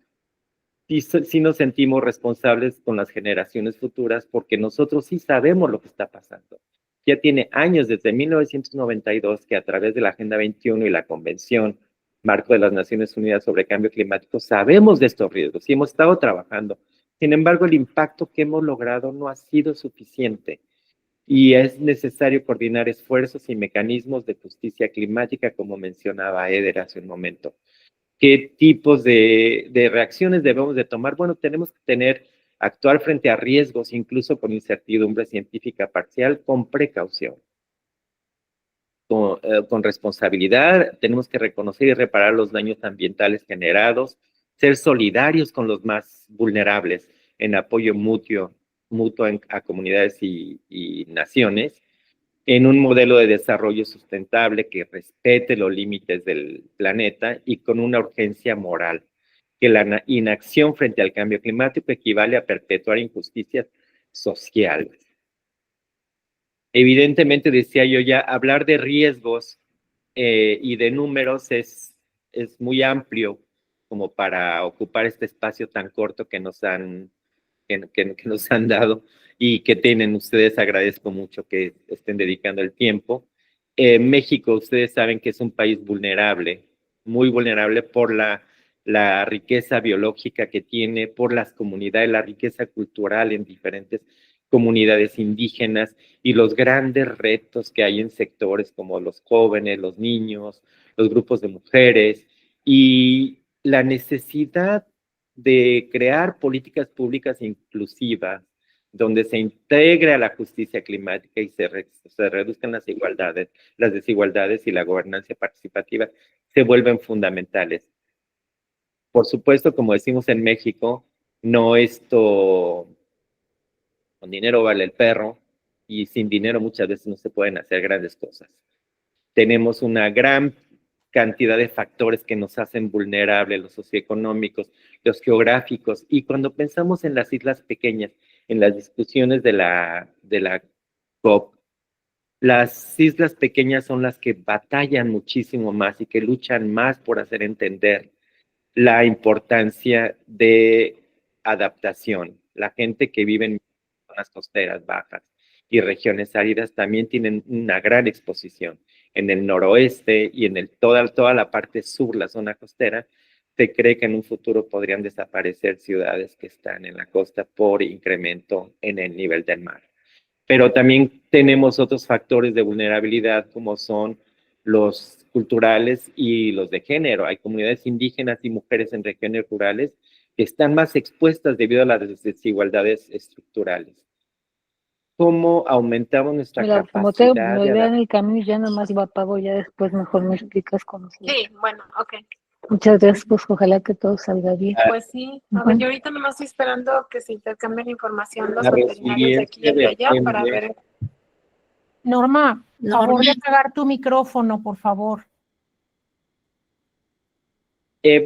Speaker 4: sí nos sentimos responsables con las generaciones futuras porque nosotros sí sabemos lo que está pasando. Ya tiene años, desde 1992, que a través de la Agenda 21 y la Convención Marco de las Naciones Unidas sobre Cambio Climático, sabemos de estos riesgos y hemos estado trabajando. Sin embargo, el impacto que hemos logrado no ha sido suficiente y es necesario coordinar esfuerzos y mecanismos de justicia climática, como mencionaba Eder hace un momento. ¿Qué tipos de reacciones debemos de tomar? Bueno, tenemos que actuar frente a riesgos, incluso con incertidumbre científica parcial, con precaución. Con responsabilidad, tenemos que reconocer y reparar los daños ambientales generados, ser solidarios con los más vulnerables en apoyo mutuo a comunidades y naciones, en un modelo de desarrollo sustentable que respete los límites del planeta y con una urgencia moral, que la inacción frente al cambio climático equivale a perpetuar injusticias sociales. Evidentemente, decía yo ya, hablar de riesgos y de números es muy amplio como para ocupar este espacio tan corto que nos han dado y que tienen ustedes. Agradezco mucho que estén dedicando el tiempo. México, ustedes saben que es un país vulnerable, muy vulnerable por la riqueza biológica que tiene, por las comunidades, la riqueza cultural en diferentes comunidades indígenas y los grandes retos que hay en sectores como los jóvenes, los niños, los grupos de mujeres y la necesidad de crear políticas públicas inclusivas donde se integre a la justicia climática y se reduzcan las desigualdades y la gobernanza participativa se vuelven fundamentales. Por supuesto, como decimos en México, no esto con dinero vale el perro y sin dinero muchas veces no se pueden hacer grandes cosas. Tenemos una gran cantidad de factores que nos hacen vulnerables, los socioeconómicos, los geográficos, y cuando pensamos en las islas pequeñas, en las discusiones de la COP, las islas pequeñas son las que batallan muchísimo más y que luchan más por hacer entender la importancia de adaptación. La gente que vive en zonas costeras bajas y regiones áridas también tienen una gran exposición en el noroeste y en toda la parte sur, la zona costera, se cree que en un futuro podrían desaparecer ciudades que están en la costa por incremento en el nivel del mar. Pero también tenemos otros factores de vulnerabilidad como son los culturales y los de género. Hay comunidades indígenas y mujeres en regiones rurales que están más expuestas debido a las desigualdades estructurales. ¿Cómo aumentamos nuestra
Speaker 3: Mira, como
Speaker 4: capacidad
Speaker 3: me
Speaker 4: de
Speaker 3: vea en
Speaker 4: adaptar?
Speaker 3: el camino y ya nomás lo apago, ya después mejor me explicas cómo se.
Speaker 5: Sí, bueno, ok.
Speaker 3: Muchas gracias, pues ojalá que todo salga bien.
Speaker 5: Pues sí, a ver, yo ahorita nomás estoy esperando que se intercambien información los
Speaker 4: La
Speaker 5: veterinarios de aquí y de allá para
Speaker 4: resiliencia
Speaker 5: ver.
Speaker 6: Norma,
Speaker 5: Norma.
Speaker 6: favor de apagar tu micrófono, por favor.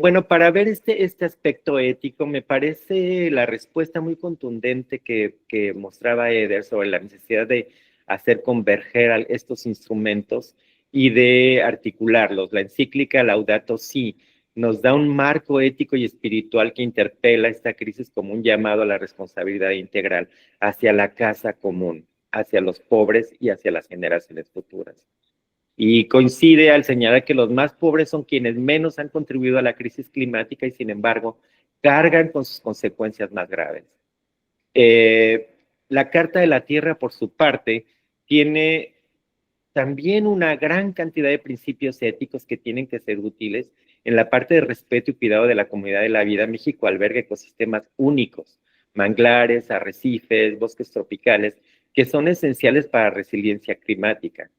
Speaker 4: Bueno, para ver este aspecto ético, me parece la respuesta muy contundente que mostraba Eder sobre la necesidad de hacer converger estos instrumentos y de articularlos. La encíclica Laudato Si nos da un marco ético y espiritual que interpela esta crisis como un llamado a la responsabilidad integral hacia la casa común, hacia los pobres y hacia las generaciones futuras. Y coincide al señalar que los más pobres son quienes menos han contribuido a la crisis climática y, sin embargo, cargan con sus consecuencias más graves. La Carta de la Tierra, por su parte, tiene también una gran cantidad de principios éticos que tienen que ser útiles en la parte de respeto y cuidado de la comunidad de la vida. México alberga ecosistemas únicos, manglares, arrecifes, bosques tropicales, que son esenciales para la resiliencia climática.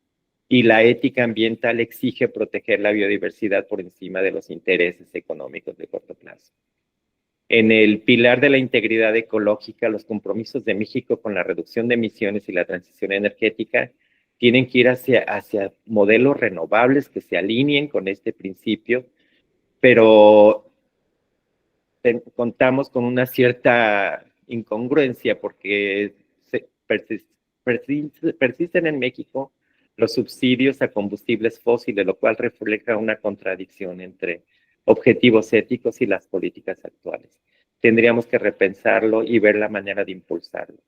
Speaker 4: Y la ética ambiental exige proteger la biodiversidad por encima de los intereses económicos de corto plazo. En el pilar de la integridad ecológica, los compromisos de México con la reducción de emisiones y la transición energética tienen que ir hacia modelos renovables que se alineen con este principio, pero contamos con una cierta incongruencia porque persisten en México los subsidios a combustibles fósiles, lo cual refleja una contradicción entre objetivos éticos y las políticas actuales. Tendríamos que repensarlo y ver la manera de impulsarlo.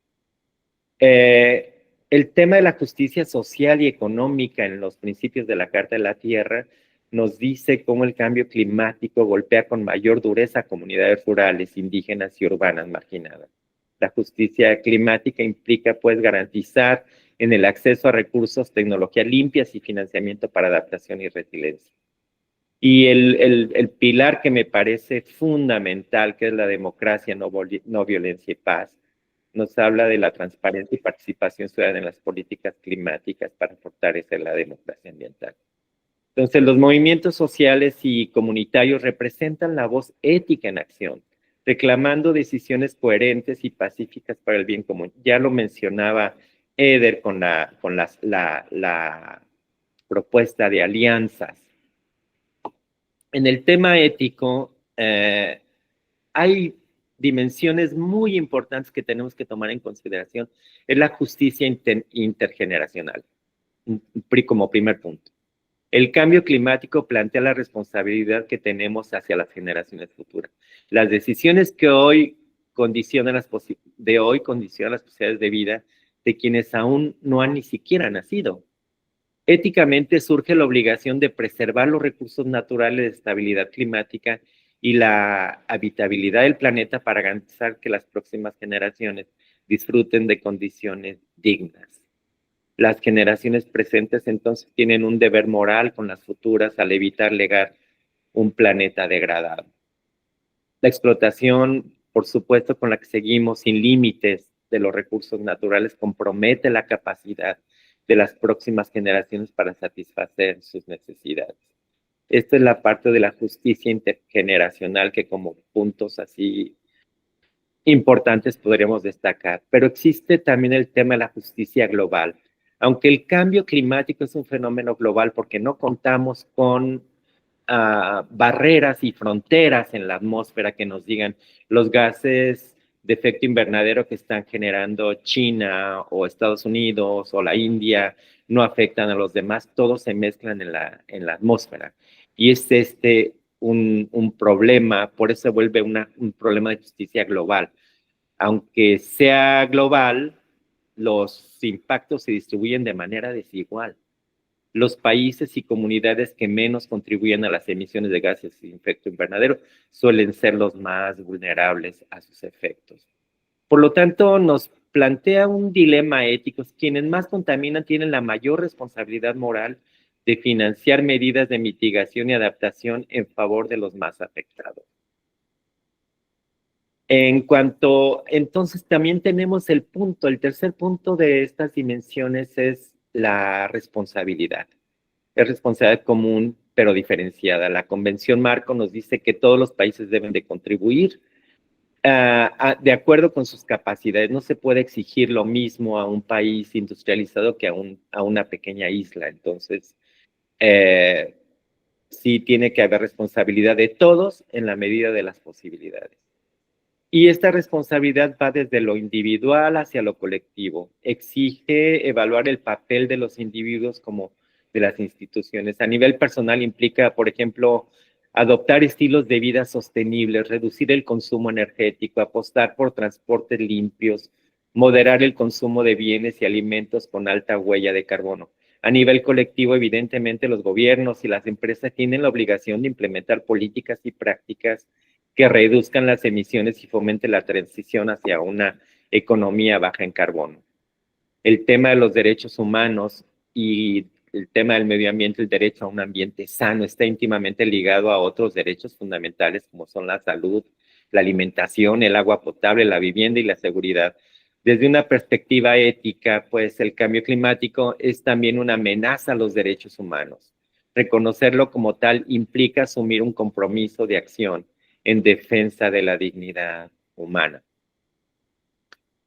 Speaker 4: El tema de la justicia social y económica en los principios de la Carta de la Tierra nos dice cómo el cambio climático golpea con mayor dureza a comunidades rurales, indígenas y urbanas marginadas. La justicia climática implica, pues, garantizar en el acceso a recursos, tecnologías limpias y financiamiento para adaptación y resiliencia. Y el pilar que me parece fundamental, que es la democracia, no violencia y paz, nos habla de la transparencia y participación ciudadana en las políticas climáticas para fortalecer la democracia ambiental. Entonces, los movimientos sociales y comunitarios representan la voz ética en acción, reclamando decisiones coherentes y pacíficas para el bien común. Ya lo mencionaba Eder con la propuesta de alianzas. En el tema ético, hay dimensiones muy importantes que tenemos que tomar en consideración. Es la justicia intergeneracional, como primer punto. El cambio climático plantea la responsabilidad que tenemos hacia las generaciones futuras. Las decisiones que hoy condicionan las posibilidades de vida de quienes aún no han ni siquiera nacido. Éticamente surge la obligación de preservar los recursos naturales de estabilidad climática y la habitabilidad del planeta para garantizar que las próximas generaciones disfruten de condiciones dignas. Las generaciones presentes entonces tienen un deber moral con las futuras al evitar legar un planeta degradado. La explotación, por supuesto, con la que seguimos sin límites de los recursos naturales, compromete la capacidad de las próximas generaciones para satisfacer sus necesidades. Esta es la parte de la justicia intergeneracional que como puntos así importantes podríamos destacar. Pero existe también el tema de la justicia global. Aunque el cambio climático es un fenómeno global porque no contamos con barreras y fronteras en la atmósfera que nos digan los gases de efecto invernadero que están generando China o Estados Unidos o la India no afectan a los demás, todos se mezclan en la atmósfera. Y es un problema, por eso se vuelve un problema de justicia global. Aunque sea global, los impactos se distribuyen de manera desigual. los países y comunidades que menos contribuyen a las emisiones de gases de efecto invernadero suelen ser los más vulnerables a sus efectos. Por lo tanto, nos plantea un dilema ético. Quienes más contaminan tienen la mayor responsabilidad moral de financiar medidas de mitigación y adaptación en favor de los más afectados. En cuanto, entonces también tenemos el tercer punto de estas dimensiones es la responsabilidad. Es responsabilidad común, pero diferenciada. La Convención Marco nos dice que todos los países deben de contribuir de acuerdo con sus capacidades. No se puede exigir lo mismo a un país industrializado que a una pequeña isla. Entonces, sí tiene que haber responsabilidad de todos en la medida de las posibilidades. Y esta responsabilidad va desde lo individual hacia lo colectivo. Exige evaluar el papel de los individuos como de las instituciones. A nivel personal implica, por ejemplo, adoptar estilos de vida sostenibles, reducir el consumo energético, apostar por transportes limpios, moderar el consumo de bienes y alimentos con alta huella de carbono. A nivel colectivo, evidentemente, los gobiernos y las empresas tienen la obligación de implementar políticas y prácticas que reduzcan las emisiones y fomenten la transición hacia una economía baja en carbono. El tema de los derechos humanos y el tema del medio ambiente, el derecho a un ambiente sano, está íntimamente ligado a otros derechos fundamentales como son la salud, la alimentación, el agua potable, la vivienda y la seguridad. Desde una perspectiva ética, pues el cambio climático es también una amenaza a los derechos humanos. Reconocerlo como tal implica asumir un compromiso de acción en defensa de la dignidad humana.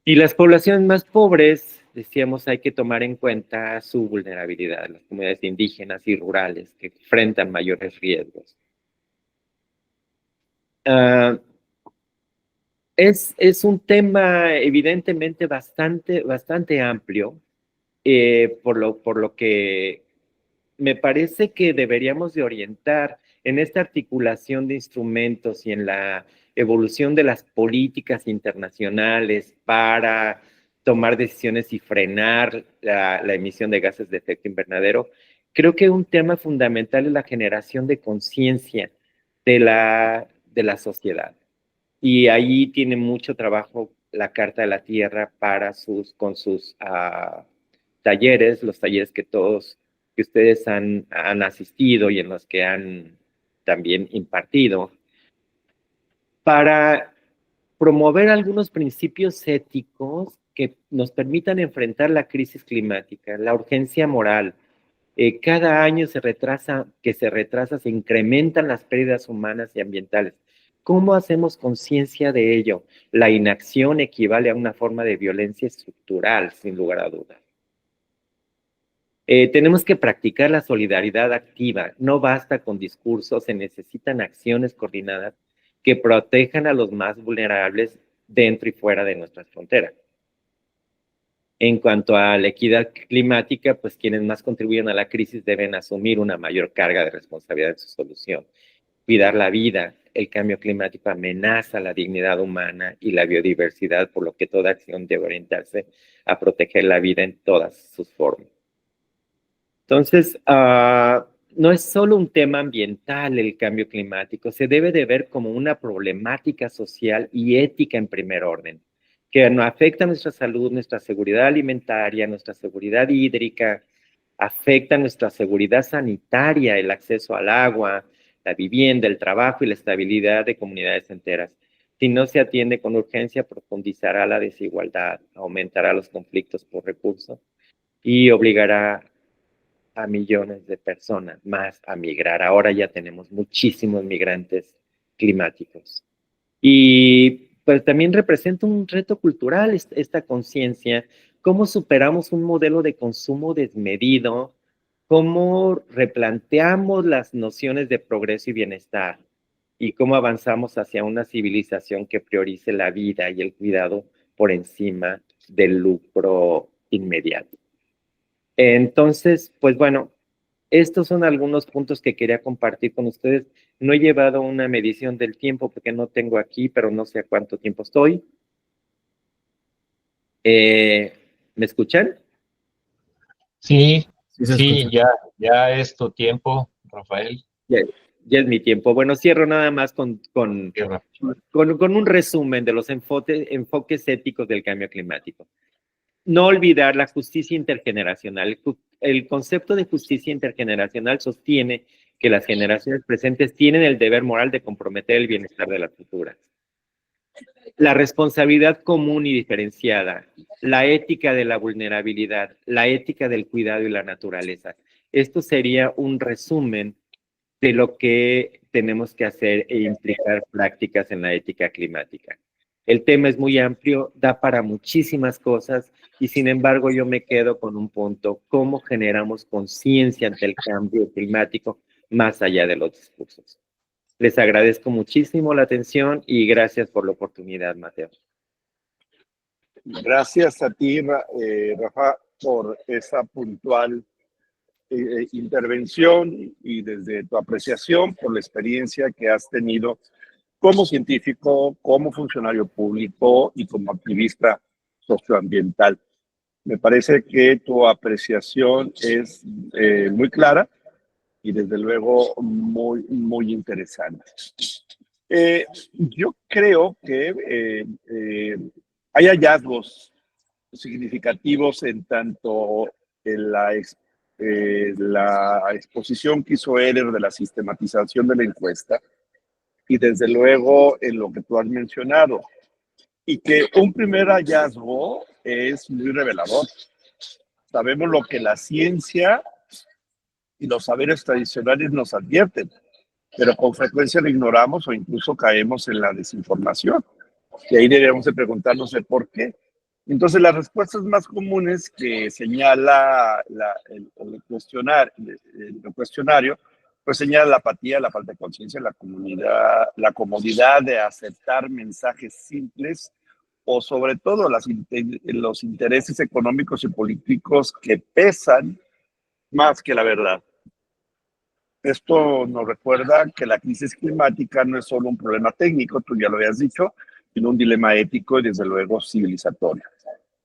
Speaker 4: Y las poblaciones más pobres, decíamos, hay que tomar en cuenta su vulnerabilidad, las comunidades indígenas y rurales que enfrentan mayores riesgos. Es un tema evidentemente bastante amplio, por lo que me parece que deberíamos de orientar en esta articulación de instrumentos y en la evolución de las políticas internacionales para tomar decisiones y frenar la emisión de gases de efecto invernadero. Creo que un tema fundamental es la generación de conciencia de la sociedad. Y ahí tiene mucho trabajo la Carta de la Tierra con sus talleres, los talleres que ustedes han asistido y en los que han también impartido, para promover algunos principios éticos que nos permitan enfrentar la crisis climática, la urgencia moral. Cada año se incrementan las pérdidas humanas y ambientales. ¿Cómo hacemos conciencia de ello? La inacción equivale a una forma de violencia estructural, sin lugar a dudas. Tenemos que practicar la solidaridad activa. No basta con discursos, se necesitan acciones coordinadas que protejan a los más vulnerables dentro y fuera de nuestras fronteras. En cuanto a la equidad climática, pues quienes más contribuyen a la crisis deben asumir una mayor carga de responsabilidad en su solución. Cuidar la vida, el cambio climático amenaza la dignidad humana y la biodiversidad, por lo que toda acción debe orientarse a proteger la vida en todas sus formas. Entonces, no es solo un tema ambiental el cambio climático, se debe de ver como una problemática social y ética en primer orden, que nos afecta nuestra salud, nuestra seguridad alimentaria, nuestra seguridad hídrica, afecta nuestra seguridad sanitaria, el acceso al agua, la vivienda, el trabajo y la estabilidad de comunidades enteras. Si no se atiende con urgencia, profundizará la desigualdad, aumentará los conflictos por recursos y obligará a millones de personas más a migrar. Ahora ya tenemos muchísimos migrantes climáticos. Y pues también representa un reto cultural esta conciencia. ¿Cómo superamos un modelo de consumo desmedido? ¿Cómo replanteamos las nociones de progreso y bienestar? ¿Y cómo avanzamos hacia una civilización que priorice la vida y el cuidado por encima del lucro inmediato? Entonces, pues bueno, estos son algunos puntos que quería compartir con ustedes. No he llevado una medición del tiempo porque no tengo aquí, pero no sé a cuánto tiempo estoy. ¿Me escuchan?
Speaker 7: Sí,
Speaker 2: Sí, se
Speaker 7: Sí,
Speaker 2: escucha.
Speaker 7: ya es tu tiempo, Rafael.
Speaker 4: Ya es mi tiempo. Bueno, cierro nada más con
Speaker 7: Cierra.
Speaker 4: un resumen de los enfoques éticos del cambio climático. No olvidar la justicia intergeneracional. El concepto de justicia intergeneracional sostiene que las generaciones presentes tienen el deber moral de comprometer el bienestar de las futuras. La responsabilidad común y diferenciada, la ética de la vulnerabilidad, la ética del cuidado y la naturaleza. Esto sería un resumen de lo que tenemos que hacer e implicar prácticas en la ética climática. El tema es muy amplio, da para muchísimas cosas y sin embargo yo me quedo con un punto: cómo generamos conciencia ante el cambio climático más allá de los discursos. Les agradezco muchísimo la atención y gracias por la oportunidad, Mateo.
Speaker 1: Gracias a ti, Rafa, por esa puntual intervención y desde tu apreciación por la experiencia que has tenido como científico, como funcionario público y como activista socioambiental. Me parece que tu apreciación es muy clara y desde luego muy interesante. Yo creo que hay hallazgos significativos en tanto en la exposición que hizo Eder de la sistematización de la encuesta y desde luego en lo que tú has mencionado. Y que un primer hallazgo es muy revelador. Sabemos lo que la ciencia y los saberes tradicionales nos advierten, pero con frecuencia lo ignoramos o incluso caemos en la desinformación. Y ahí debemos de preguntarnos el por qué. Entonces, las respuestas más comunes que señala el cuestionario, pues señala la apatía, la falta de conciencia, la comodidad de aceptar mensajes simples o sobre todo los intereses económicos y políticos que pesan más que la verdad. Esto nos recuerda que la crisis climática no es solo un problema técnico, tú ya lo habías dicho, sino un dilema ético y desde luego civilizatorio.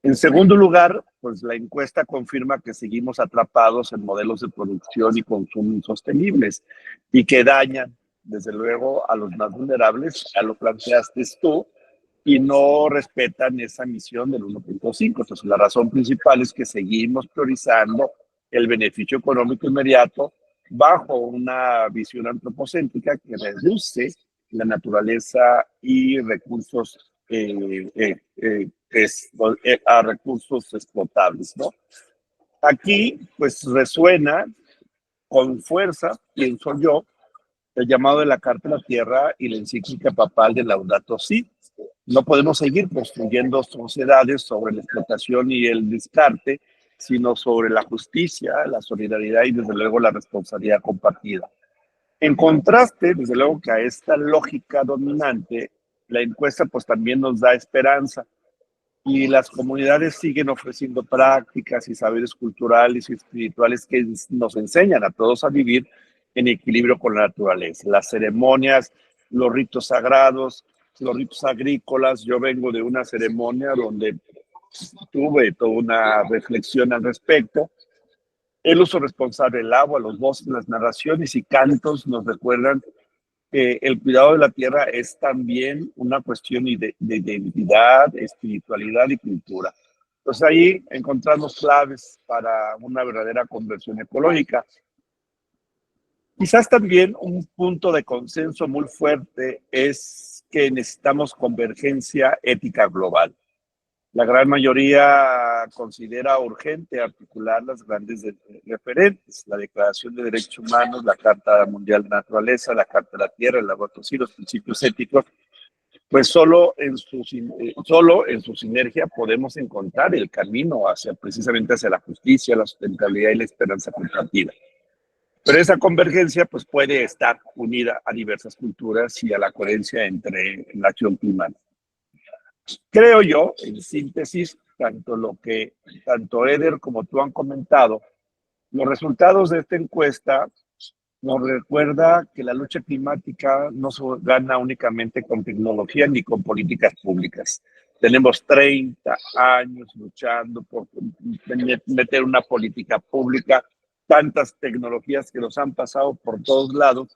Speaker 1: En segundo lugar, pues la encuesta confirma que seguimos atrapados en modelos de producción y consumo insostenibles y que dañan desde luego a los más vulnerables, ya lo planteaste tú, y no respetan esa misión del 1.5. Entonces, la razón principal es que seguimos priorizando el beneficio económico inmediato bajo una visión antropocéntrica que reduce la naturaleza y recursos a recursos explotables, ¿no? Aquí, pues, resuena con fuerza, pienso yo, el llamado de la Carta de la Tierra y la encíclica papal de Laudato Si. No podemos seguir construyendo sociedades sobre la explotación y el descarte, sino sobre la justicia, la solidaridad y desde luego la responsabilidad compartida. En contraste, desde luego que a esta lógica dominante, la encuesta pues también nos da esperanza y las comunidades siguen ofreciendo prácticas y saberes culturales y espirituales que nos enseñan a todos a vivir en equilibrio con la naturaleza. Las ceremonias, los ritos sagrados, los ritos agrícolas. Yo vengo de una ceremonia donde tuve toda una reflexión al respecto. El uso responsable del agua, los bosques, las narraciones y cantos nos recuerdan que el cuidado de la tierra es también una cuestión de identidad, espiritualidad y cultura. Entonces ahí encontramos claves para una verdadera conversión ecológica. Quizás también un punto de consenso muy fuerte es que necesitamos convergencia ética global. La gran mayoría considera urgente articular las grandes referentes, la Declaración de Derechos Humanos, la Carta Mundial de Naturaleza, la Carta de la Tierra, el Laudato Si, los principios éticos. Pues solo en su sinergia podemos encontrar el camino precisamente hacia la justicia, la sustentabilidad y la esperanza compartida. Pero esa convergencia pues puede estar unida a diversas culturas y a la coherencia entre la acción climática. Creo yo, en síntesis, tanto Eder como tú han comentado, los resultados de esta encuesta nos recuerda que la lucha climática no se gana únicamente con tecnología ni con políticas públicas. Tenemos 30 años luchando por meter una política pública tantas tecnologías que nos han pasado por todos lados,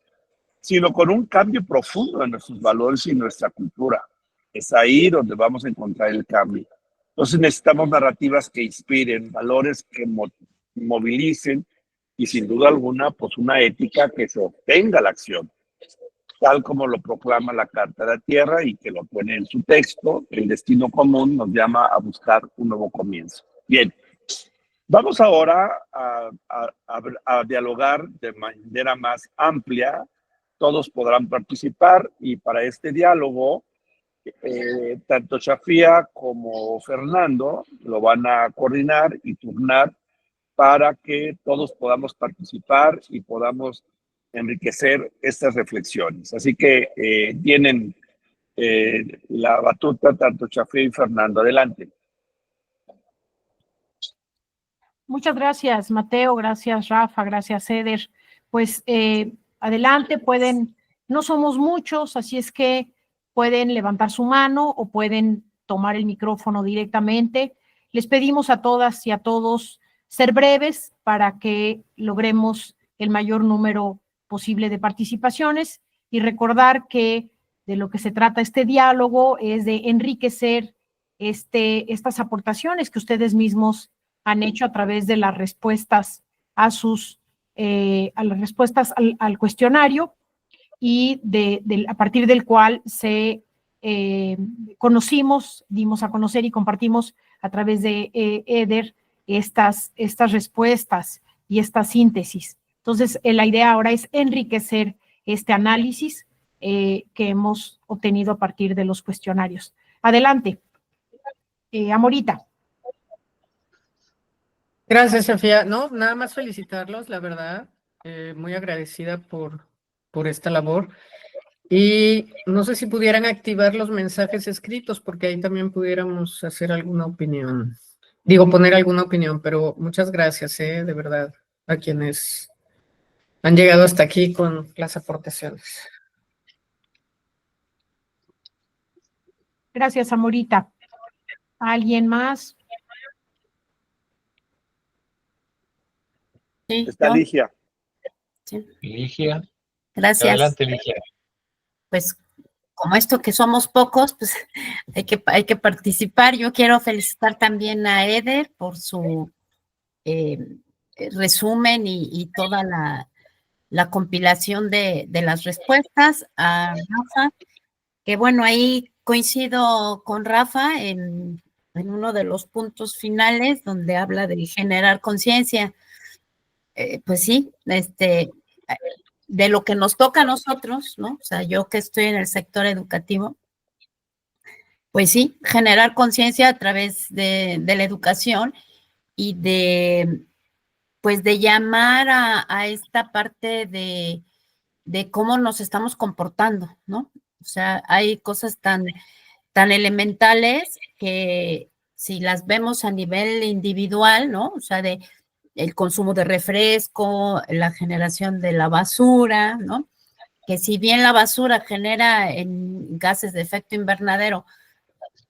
Speaker 1: sino con un cambio profundo en nuestros valores y nuestra cultura. Es ahí donde vamos a encontrar el cambio. Entonces necesitamos narrativas que inspiren, valores que movilicen y sin duda alguna, pues una ética que sostenga la acción, tal como lo proclama la Carta de la Tierra y que lo pone en su texto. El destino común nos llama a buscar un nuevo comienzo. Bien, vamos ahora a dialogar de manera más amplia. Todos podrán participar y para este diálogo, tanto Chafía como Fernando lo van a coordinar y turnar para que todos podamos participar y podamos enriquecer estas reflexiones. Así que tienen la batuta tanto Chafía y Fernando. Adelante.
Speaker 6: Muchas gracias, Mateo, gracias, Rafa, gracias, Eder. Pues adelante, no somos muchos, así es que pueden levantar su mano o pueden tomar el micrófono directamente. Les pedimos a todas y a todos ser breves para que logremos el mayor número posible de participaciones y recordar que de lo que se trata este diálogo es de enriquecer estas aportaciones que ustedes mismos han hecho a través de las respuestas a las respuestas al cuestionario y a partir del cual dimos a conocer y compartimos a través de Eder estas respuestas y esta síntesis. Entonces, la idea ahora es enriquecer este análisis que hemos obtenido a partir de los cuestionarios. Adelante, Amorita.
Speaker 8: Gracias, Sofía. No, nada más felicitarlos, la verdad. Muy agradecida por esta labor. Y no sé si pudieran activar los mensajes escritos, porque ahí también pudiéramos hacer alguna opinión. Poner alguna opinión, pero muchas gracias, de verdad, a quienes han llegado hasta aquí con las aportaciones.
Speaker 6: Gracias, Amorita. ¿Alguien más?
Speaker 9: Sí,
Speaker 1: Está
Speaker 9: ¿no?
Speaker 1: Ligia.
Speaker 9: Sí.
Speaker 7: Ligia.
Speaker 9: Gracias.
Speaker 7: Adelante, Ligia.
Speaker 9: Pues como esto que somos pocos, pues hay que participar. Yo quiero felicitar también a Eder por su resumen y toda la compilación de las respuestas. A Rafa, que bueno, ahí coincido con Rafa en uno de los puntos finales donde habla de generar conciencia. Pues sí, de lo que nos toca a nosotros, ¿no? O sea, yo que estoy en el sector educativo, pues sí, generar conciencia a través de la educación y pues de llamar a esta parte de cómo nos estamos comportando, ¿no? O sea, hay cosas tan elementales que si las vemos a nivel individual, ¿no? O sea, el consumo de refresco, la generación de la basura, ¿no? Que si bien la basura genera en gases de efecto invernadero,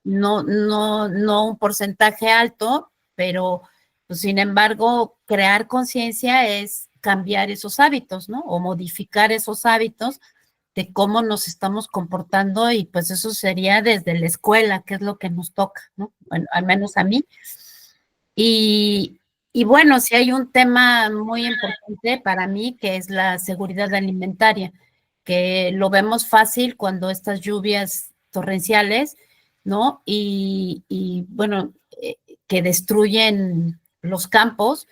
Speaker 9: no un porcentaje alto, pero pues, sin embargo, crear conciencia es cambiar esos hábitos, ¿no? O modificar esos hábitos de cómo nos estamos comportando y pues eso sería desde la escuela, que es lo que nos toca, ¿no? Bueno, al menos a mí. Y bueno, sí hay un tema muy importante para mí que es la seguridad alimentaria, que lo vemos fácil cuando estas lluvias torrenciales, ¿no? Y bueno, que destruyen los campos.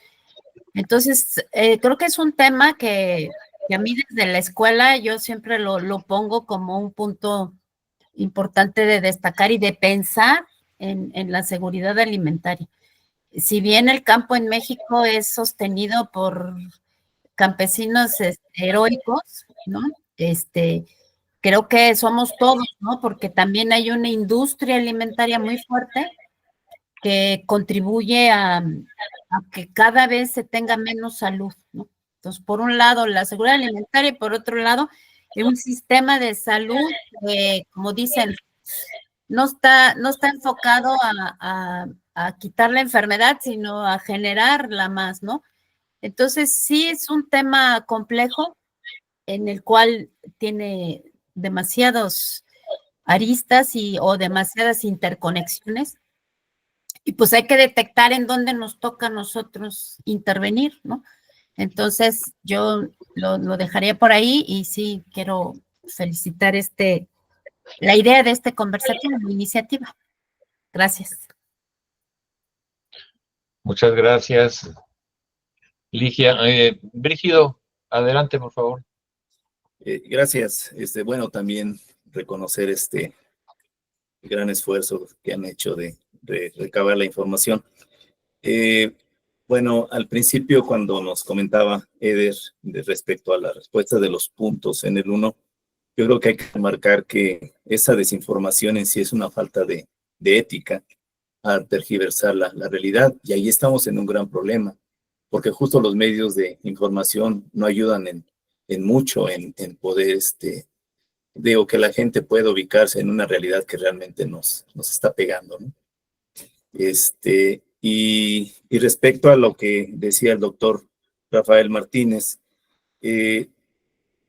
Speaker 9: Entonces, creo que es un tema que a mí desde la escuela yo siempre lo pongo como un punto importante de destacar y de pensar en la seguridad alimentaria. Si bien el campo en México es sostenido por campesinos heroicos, ¿no? Creo que somos todos, ¿no? Porque también hay una industria alimentaria muy fuerte que contribuye a que cada vez se tenga menos salud, ¿no? Entonces, por un lado, la seguridad alimentaria y por otro lado, un sistema de salud que, como dicen, no está enfocado a quitar la enfermedad, sino a generarla más, ¿no? Entonces, sí es un tema complejo en el cual tiene demasiados aristas o demasiadas interconexiones. Y pues hay que detectar en dónde nos toca a nosotros intervenir, ¿no? Entonces, yo lo dejaría por ahí y sí quiero felicitar la idea de este conversatorio, la iniciativa. Gracias.
Speaker 7: Muchas gracias, Ligia. Brígido, adelante, por favor.
Speaker 10: Gracias. Bueno, también reconocer el gran esfuerzo que han hecho de recabar la información. Bueno, al principio cuando nos comentaba Eder respecto a la respuesta de los puntos en el 1, yo creo que hay que marcar que esa desinformación en sí es una falta de ética a tergiversar la realidad, y ahí estamos en un gran problema, porque justo los medios de información no ayudan en mucho en poder, digo, que la gente pueda ubicarse en una realidad que realmente nos está pegando, ¿no? Y respecto a lo que decía el doctor Rafael Martínez,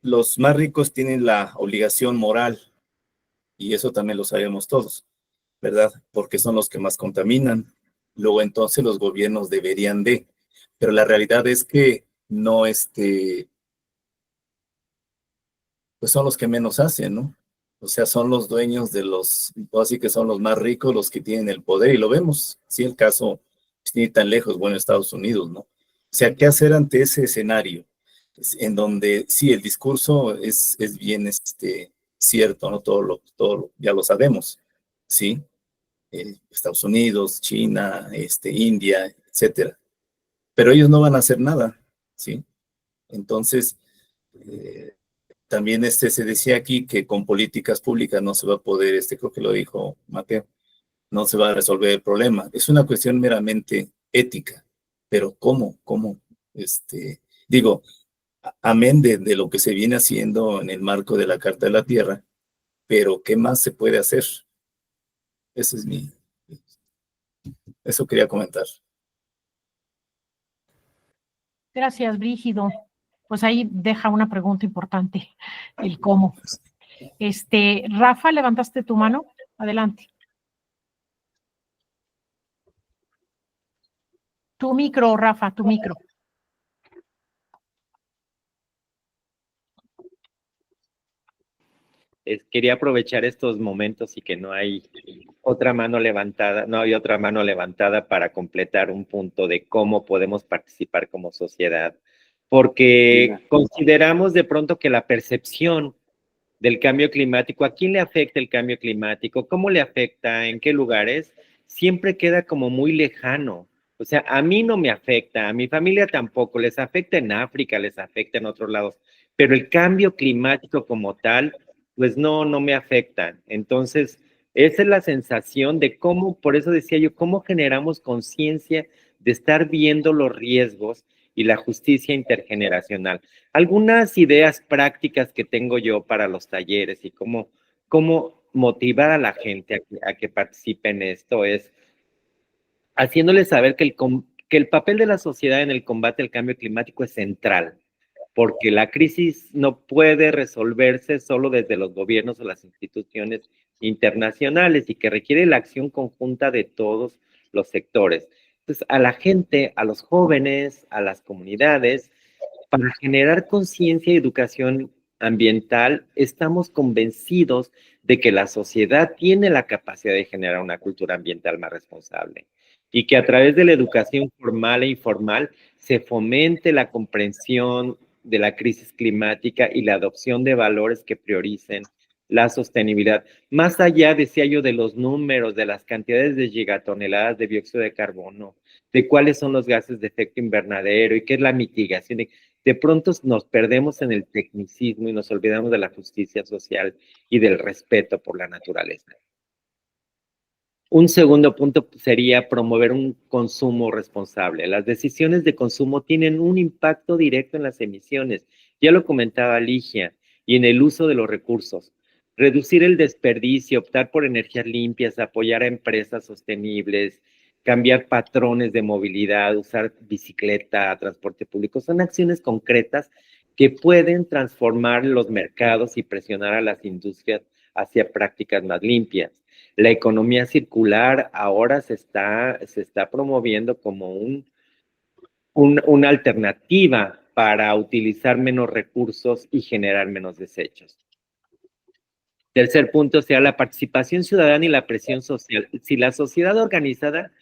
Speaker 10: los más ricos tienen la obligación moral, y eso también lo sabemos todos, ¿verdad? Porque son los que más contaminan. Luego entonces los gobiernos deberían pero la realidad es que no, pues son los que menos hacen, ¿no? O sea, son los dueños así que son los más ricos los que tienen el poder, y lo vemos, sí, el caso ni tan lejos, bueno, Estados Unidos, ¿no? O sea, ¿qué hacer ante ese escenario? En donde sí, el discurso es bien cierto, ¿no? Ya lo sabemos, ¿sí? Estados Unidos, China, India, etcétera. Pero ellos no van a hacer nada, ¿sí? Entonces, también se decía aquí que con políticas públicas no se va a poder, creo que lo dijo Mateo, no se va a resolver el problema. Es una cuestión meramente ética, pero ¿cómo? Digo, amén de lo que se viene haciendo en el marco de la Carta de la Tierra, pero ¿qué más se puede hacer? Eso quería comentar.
Speaker 6: Gracias, Brígido. Pues ahí deja una pregunta importante, el cómo. Rafa, levantaste tu mano. Adelante. Tu micro, Rafa, tu micro.
Speaker 4: Quería aprovechar estos momentos y que no hay otra mano levantada, no hay otra mano levantada para completar un punto de cómo podemos participar como sociedad, porque consideramos de pronto que la percepción del cambio climático, ¿a quién le afecta el cambio climático? ¿Cómo le afecta? ¿En qué lugares? Siempre queda como muy lejano. O sea, a mí no me afecta, a mi familia tampoco, les afecta en África, les afecta en otros lados, pero el cambio climático como tal, pues no me afecta. Entonces, esa es la sensación de cómo, por eso decía yo, cómo generamos conciencia de estar viendo los riesgos y la justicia intergeneracional. Algunas ideas prácticas que tengo yo para los talleres y cómo motivar a la gente a que participe en esto es haciéndoles saber que el papel de la sociedad en el combate al cambio climático es central, porque la crisis no puede resolverse solo desde los gobiernos o las instituciones internacionales y que requiere la acción conjunta de todos los sectores. Entonces, a la gente, a los jóvenes, a las comunidades, para generar conciencia y educación ambiental, estamos convencidos de que la sociedad tiene la capacidad de generar una cultura ambiental más responsable y que a través de la educación formal e informal se fomente la comprensión de la crisis climática y la adopción de valores que prioricen la sostenibilidad. Más allá, decía yo, de los números, de las cantidades de gigatoneladas de dióxido de carbono, de cuáles son los gases de efecto invernadero y qué es la mitigación. De pronto nos perdemos en el tecnicismo y nos olvidamos de la justicia social y del respeto por la naturaleza. Un segundo punto sería promover un consumo responsable. Las decisiones de consumo tienen un impacto directo en las emisiones. Ya lo comentaba Ligia, y en el uso de los recursos. Reducir el desperdicio, optar por energías limpias, apoyar a empresas sostenibles, cambiar patrones de movilidad, usar bicicleta, transporte público. Son acciones concretas que pueden transformar los mercados y presionar a las industrias hacia prácticas más limpias. La economía circular ahora se está promoviendo como una alternativa para utilizar menos recursos y generar menos desechos. Tercer punto sea la participación ciudadana y la presión social. Si la sociedad organizada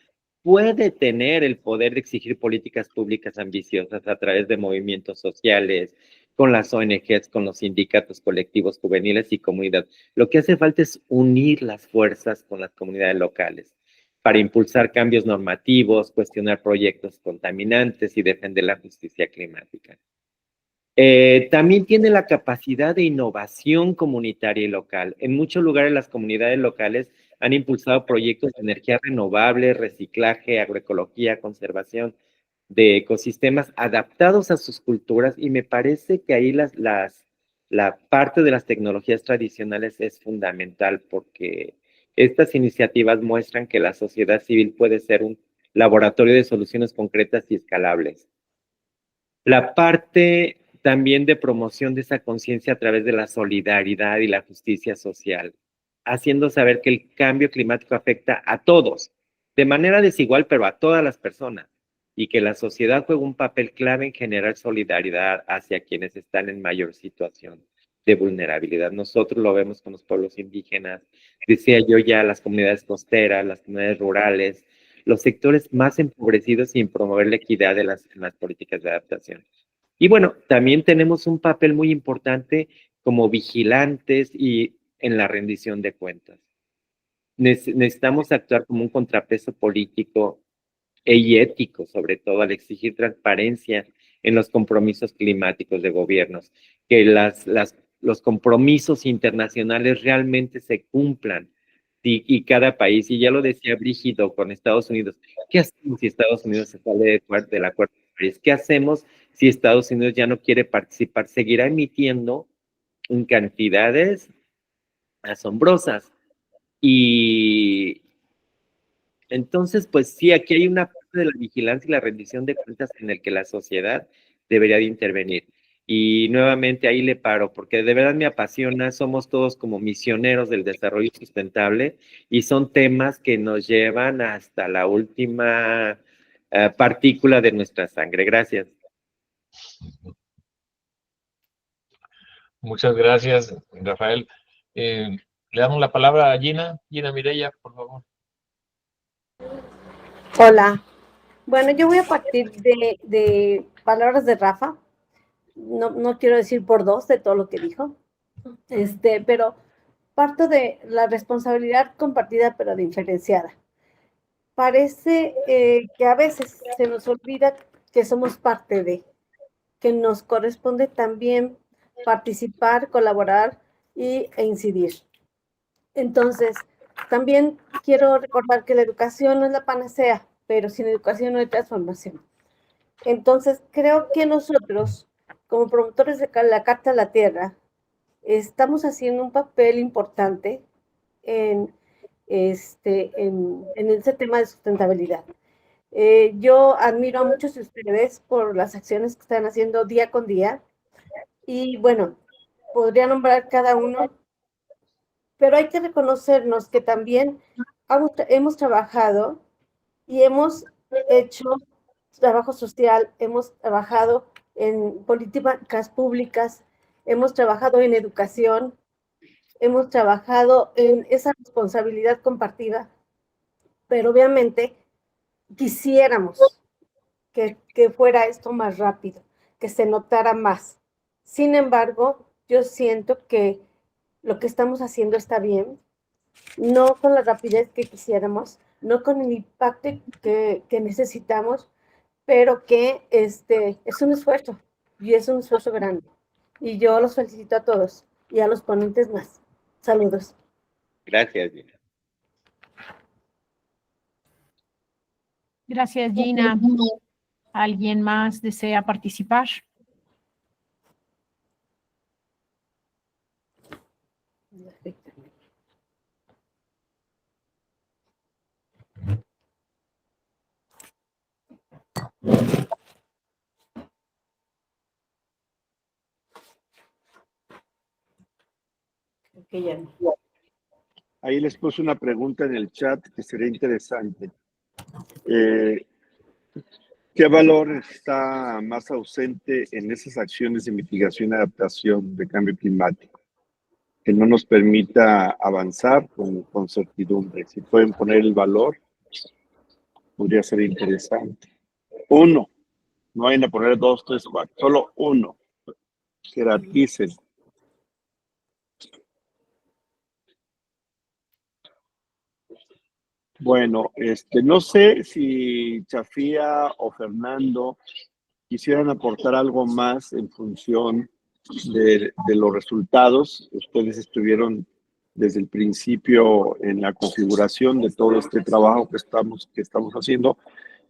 Speaker 4: puede tener el poder de exigir políticas públicas ambiciosas a través de movimientos sociales, con las ONGs, con los sindicatos colectivos juveniles y comunidad. Lo que hace falta es unir las fuerzas con las comunidades locales para impulsar cambios normativos, cuestionar proyectos contaminantes y defender la justicia climática. También tiene la capacidad de innovación comunitaria y local. En muchos lugares las comunidades locales han impulsado proyectos de energía renovable, reciclaje, agroecología, conservación de ecosistemas adaptados a sus culturas, y me parece que ahí la parte de las tecnologías tradicionales es fundamental, porque estas iniciativas muestran que la sociedad civil puede ser un laboratorio de soluciones concretas y escalables. La parte también de promoción de esa conciencia a través de la solidaridad y la justicia social, haciendo saber que el cambio climático afecta a todos, de manera desigual, pero a todas las personas, y que la sociedad juega un papel clave en generar solidaridad hacia quienes están en mayor situación de vulnerabilidad. Nosotros lo vemos con los pueblos indígenas, decía yo ya, las comunidades costeras, las comunidades rurales, los sectores más empobrecidos, sin promover la equidad en las políticas de adaptación. Y bueno, también tenemos un papel muy importante como vigilantes y en la rendición de cuentas. Necesitamos actuar como un contrapeso político y ético, sobre todo al exigir transparencia en los compromisos climáticos de gobiernos, que los compromisos internacionales realmente se cumplan, y cada país, y ya lo decía Brígido con Estados Unidos, ¿qué hacemos si Estados Unidos se sale del acuerdo de París? ¿Qué hacemos si Estados Unidos ya no quiere participar? Seguirá emitiendo en cantidades asombrosas. Y entonces, pues sí, aquí hay una parte de la vigilancia y la rendición de cuentas en el que la sociedad debería de intervenir. Y nuevamente ahí le paro, porque de verdad me apasiona, somos todos como misioneros del desarrollo sustentable y son temas que nos llevan hasta la última partícula de nuestra sangre. Gracias.
Speaker 7: Muchas gracias, Rafael. Le damos la palabra a Gina Mireya, por favor.
Speaker 11: Hola. Bueno, yo voy a partir de palabras de Rafa. No quiero decir por dos de todo lo que dijo, pero parto de la responsabilidad compartida pero diferenciada. Parece que a veces se nos olvida que somos parte de, que nos corresponde también participar, colaborar e incidir. Entonces, también quiero recordar que la educación no es la panacea, pero sin educación no hay transformación. Entonces, creo que nosotros, como promotores de la Carta a la Tierra, estamos haciendo un papel importante en ese tema de sustentabilidad. Yo admiro a muchos de ustedes por las acciones que están haciendo día con día, y bueno, podría nombrar cada uno, pero hay que reconocernos que también hemos trabajado y hemos hecho trabajo social, hemos trabajado en políticas públicas, hemos trabajado en educación, hemos trabajado en esa responsabilidad compartida, pero obviamente quisiéramos que fuera esto más rápido, que se notara más. Sin embargo, yo siento que lo que estamos haciendo está bien, no con la rapidez que quisiéramos, no con el impacto que necesitamos, pero que es un esfuerzo, y es un esfuerzo grande. Y yo los felicito a todos y a los ponentes más. Saludos.
Speaker 4: Gracias, Gina.
Speaker 6: Gracias, Gina. ¿Alguien más desea participar?
Speaker 11: que ya no.
Speaker 1: Ahí les puse una pregunta en el chat que sería interesante. ¿Qué valor está más ausente en esas acciones de mitigación y adaptación de cambio climático? Que no nos permita avanzar con certidumbre. Si pueden poner el valor, podría ser interesante. 1. No vayan a poner 2, 3, 4. Solo 1. Jerarquicen. Bueno, no sé si Chafía o Fernando quisieran aportar algo más en función de los resultados. Ustedes estuvieron desde el principio en la configuración de todo este trabajo que estamos haciendo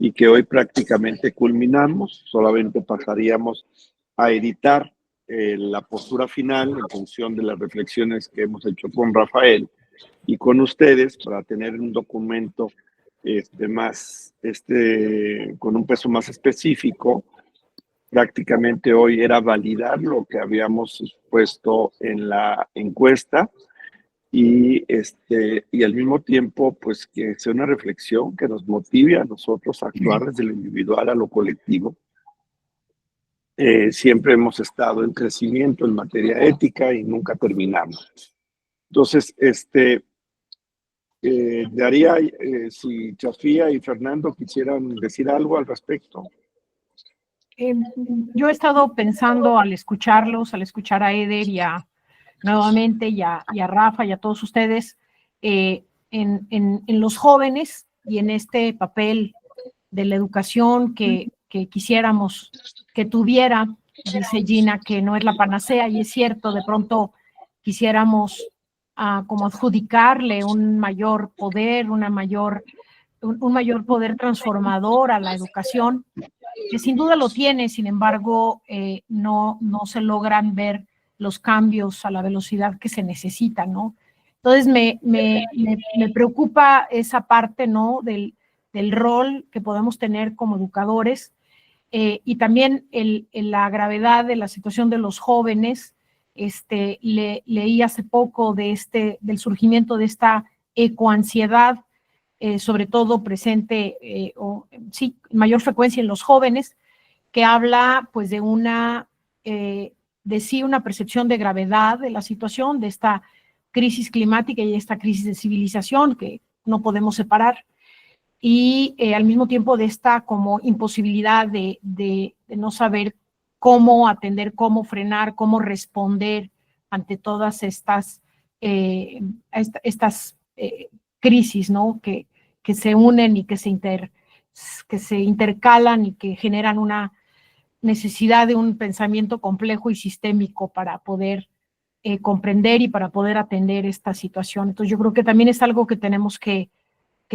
Speaker 1: y que hoy prácticamente culminamos. Solamente pasaríamos a editar la postura final en función de las reflexiones que hemos hecho con Rafael y con ustedes para tener un documento con un peso más específico. Prácticamente hoy era validar lo que habíamos puesto en la encuesta y al mismo tiempo pues que sea una reflexión que nos motive a nosotros a actuar desde lo individual a lo colectivo. Siempre hemos estado en crecimiento en materia ética y nunca terminamos. Entonces, daría si Chafía y Fernando quisieran decir algo al respecto.
Speaker 6: Yo he estado pensando al escucharlos, al escuchar a Eder nuevamente y a Rafa y a todos ustedes en los jóvenes y en este papel de la educación que quisiéramos que tuviera. Dice Gina que no es la panacea y es cierto, de pronto quisiéramos como adjudicarle un mayor poder, un mayor poder transformador a la educación, que sin duda lo tiene. Sin embargo, no se logran ver los cambios a la velocidad que se necesita, ¿no? Entonces me preocupa esa parte, ¿no? Del rol que podemos tener como educadores y también la gravedad de la situación de los jóvenes. Leí hace poco del surgimiento de esta ecoansiedad, sobre todo presente, mayor frecuencia en los jóvenes, que habla pues de una percepción de gravedad de la situación, de esta crisis climática y esta crisis de civilización que no podemos separar, y al mismo tiempo de esta como imposibilidad de no saber cómo atender, cómo frenar, cómo responder ante todas estas crisis, ¿no? Que se unen y que se intercalan y que generan una necesidad de un pensamiento complejo y sistémico para poder comprender y para poder atender esta situación. Entonces yo creo que también es algo que tenemos que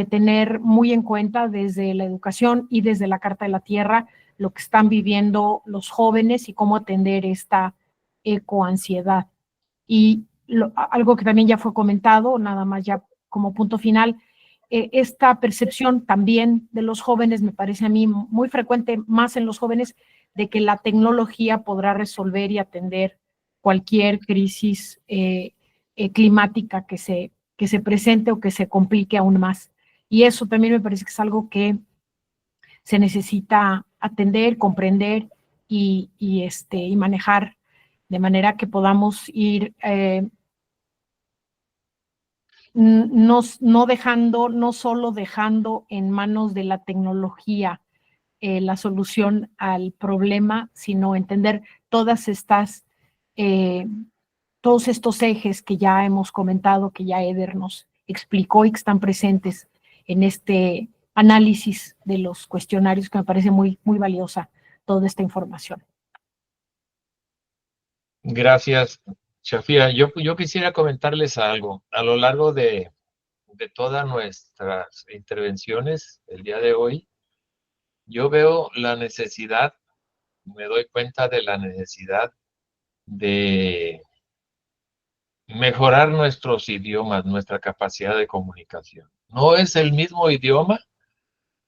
Speaker 6: tener muy en cuenta desde la educación y desde la Carta de la Tierra, lo que están viviendo los jóvenes y cómo atender esta ecoansiedad. Y algo que también ya fue comentado, nada más ya como punto final, esta percepción también de los jóvenes me parece a mí muy frecuente, más en los jóvenes, de que la tecnología podrá resolver y atender cualquier crisis climática que se presente o que se complique aún más. Y eso también me parece que es algo que se necesita atender, comprender y manejar de manera que podamos ir no solo dejando en manos de la tecnología la solución al problema, sino entender todos estos ejes que ya hemos comentado, que ya Eder nos explicó y que están presentes en este análisis de los cuestionarios, que me parece muy, muy valiosa toda esta información.
Speaker 7: Gracias, Chafía. Yo quisiera comentarles algo. A lo largo de todas nuestras intervenciones el día de hoy, yo veo la necesidad, me doy cuenta de la necesidad de mejorar nuestros idiomas, nuestra capacidad de comunicación. No es el mismo idioma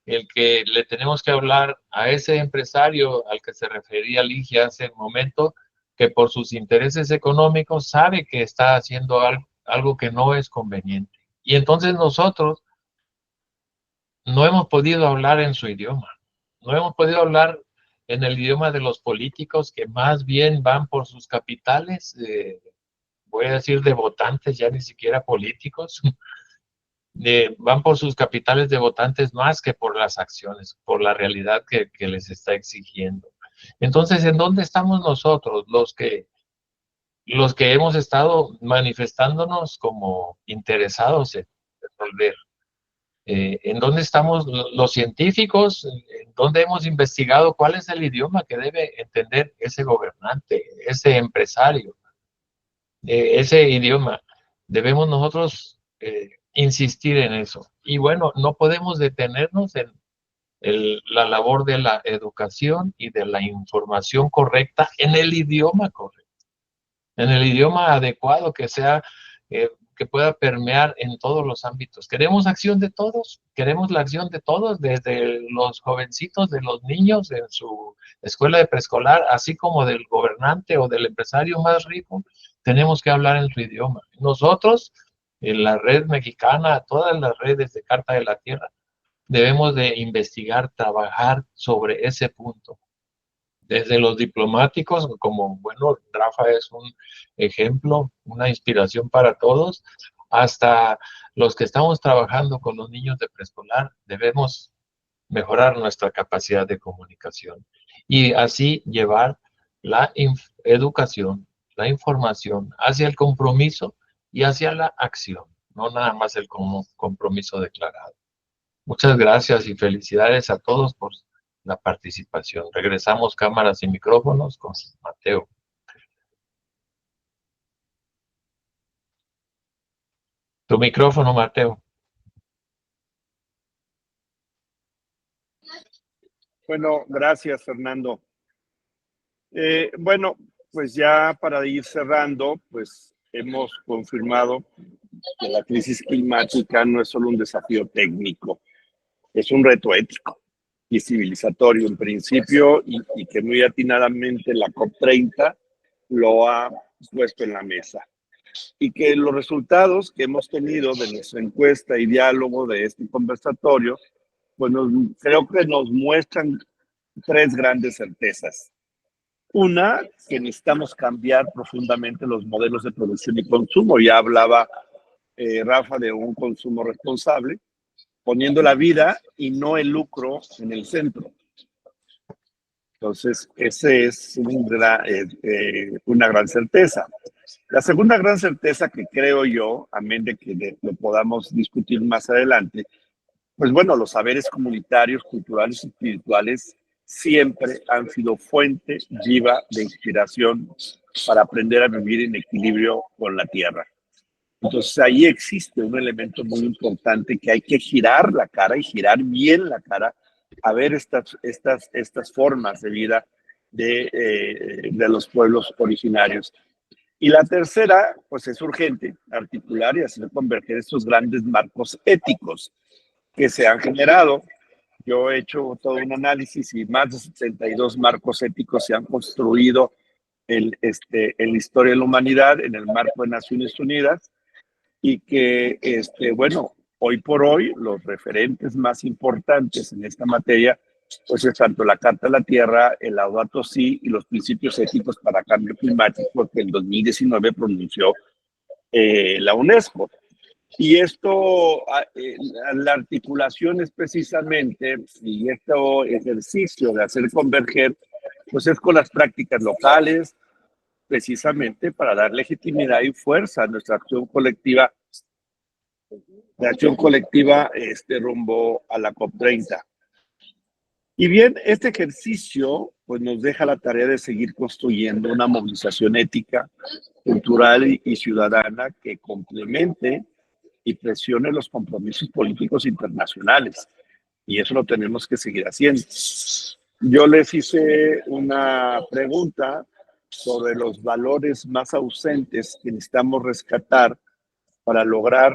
Speaker 7: el que le tenemos que hablar a ese empresario al que se refería Ligia hace un momento, que por sus intereses económicos sabe que está haciendo algo que no es conveniente. Y entonces nosotros no hemos podido hablar en su idioma, no hemos podido hablar en el idioma de los políticos que más bien van por sus capitales, voy a decir de votantes, ya ni siquiera políticos, van por sus capitales de votantes más que por las acciones, por la realidad que les está exigiendo. Entonces, ¿en dónde estamos nosotros, los que hemos estado manifestándonos como interesados en resolver? ¿En dónde estamos los científicos? ¿En dónde hemos investigado cuál es el idioma que debe entender ese gobernante, ese empresario? Ese idioma. Debemos nosotros insistir en eso. Y bueno, no podemos detenernos en la labor de la educación y de la información correcta en el idioma correcto, en el idioma adecuado que sea, que pueda permear en todos los ámbitos. Queremos acción de todos, queremos la acción de todos, desde los jovencitos, de los niños en su escuela de preescolar, así como del gobernante o del empresario más rico, tenemos que hablar en su idioma. Nosotros, en la red mexicana, todas las redes de Carta de la Tierra, debemos de investigar, trabajar sobre ese punto. Desde los diplomáticos, como, bueno, Rafa es un ejemplo, una inspiración para todos, hasta los que estamos trabajando con los niños de preescolar, debemos mejorar nuestra capacidad de comunicación y así llevar la educación, la información hacia el compromiso y hacia la acción, no nada más el compromiso declarado. Muchas gracias y felicidades a todos por la participación. Regresamos cámaras y micrófonos con Mateo. Tu micrófono, Mateo.
Speaker 1: Bueno, gracias, Fernando. Bueno, pues ya para ir cerrando, pues hemos confirmado que la crisis climática no es solo un desafío técnico, es un reto ético y civilizatorio en principio, y que muy atinadamente la COP30 lo ha puesto en la mesa. Y que los resultados que hemos tenido de nuestra encuesta y diálogo de este conversatorio, pues creo que nos muestran tres grandes certezas. Una, que necesitamos cambiar profundamente los modelos de producción y consumo. Ya hablaba Rafa de un consumo responsable, poniendo la vida y no el lucro en el centro. Entonces, ese es una gran certeza. La segunda gran certeza que creo yo, amén de que lo podamos discutir más adelante, pues bueno, los saberes comunitarios, culturales y espirituales siempre han sido fuente viva de inspiración para aprender a vivir en equilibrio con la tierra. Entonces ahí existe un elemento muy importante que hay que girar la cara y girar bien la cara a ver estas formas de vida de los pueblos originarios. Y la tercera, pues es urgente articular y hacer converger estos grandes marcos éticos que se han generado. Yo he hecho todo un análisis y más de 72 marcos éticos se han construido en la historia de la humanidad en el marco de Naciones Unidas, y que, bueno, hoy por hoy los referentes más importantes en esta materia, pues es tanto la Carta de la Tierra, el Laudato Si y los principios éticos para cambio climático que en 2019 pronunció la UNESCO. Y esto, la articulación es precisamente, y este ejercicio de hacer converger, pues es con las prácticas locales, precisamente para dar legitimidad y fuerza a nuestra acción colectiva, rumbo a la COP30. Y bien, este ejercicio pues nos deja la tarea de seguir construyendo una movilización ética, cultural y ciudadana que complemente y presione los compromisos políticos internacionales. Y eso lo tenemos que seguir haciendo. Yo les hice una pregunta sobre los valores más ausentes que necesitamos rescatar para lograr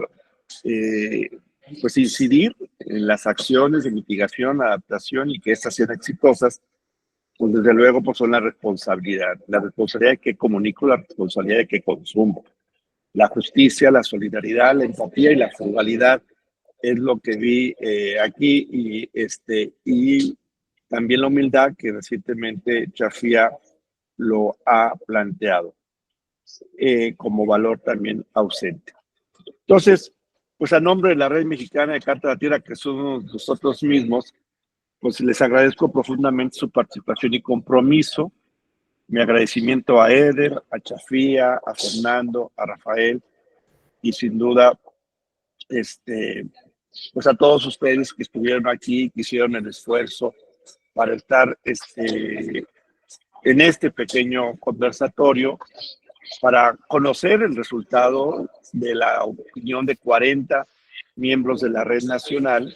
Speaker 1: pues incidir en las acciones de mitigación, adaptación y que estas sean exitosas, pues desde luego pues son la responsabilidad de que comunico, la responsabilidad de que consumo. La justicia, la solidaridad, la empatía y la frugalidad es lo que vi aquí y también la humildad que recientemente Chafía lo ha planteado como valor también ausente. Entonces, pues a nombre de la Red Mexicana de Carta de la Tierra, que somos nosotros mismos, pues les agradezco profundamente su participación y compromiso. Mi agradecimiento a Eder, a Chafía, a Fernando, a Rafael y sin duda, pues a todos ustedes que estuvieron aquí, que hicieron el esfuerzo para estar en este pequeño conversatorio, para conocer el resultado de la opinión de 40 miembros de la Red Nacional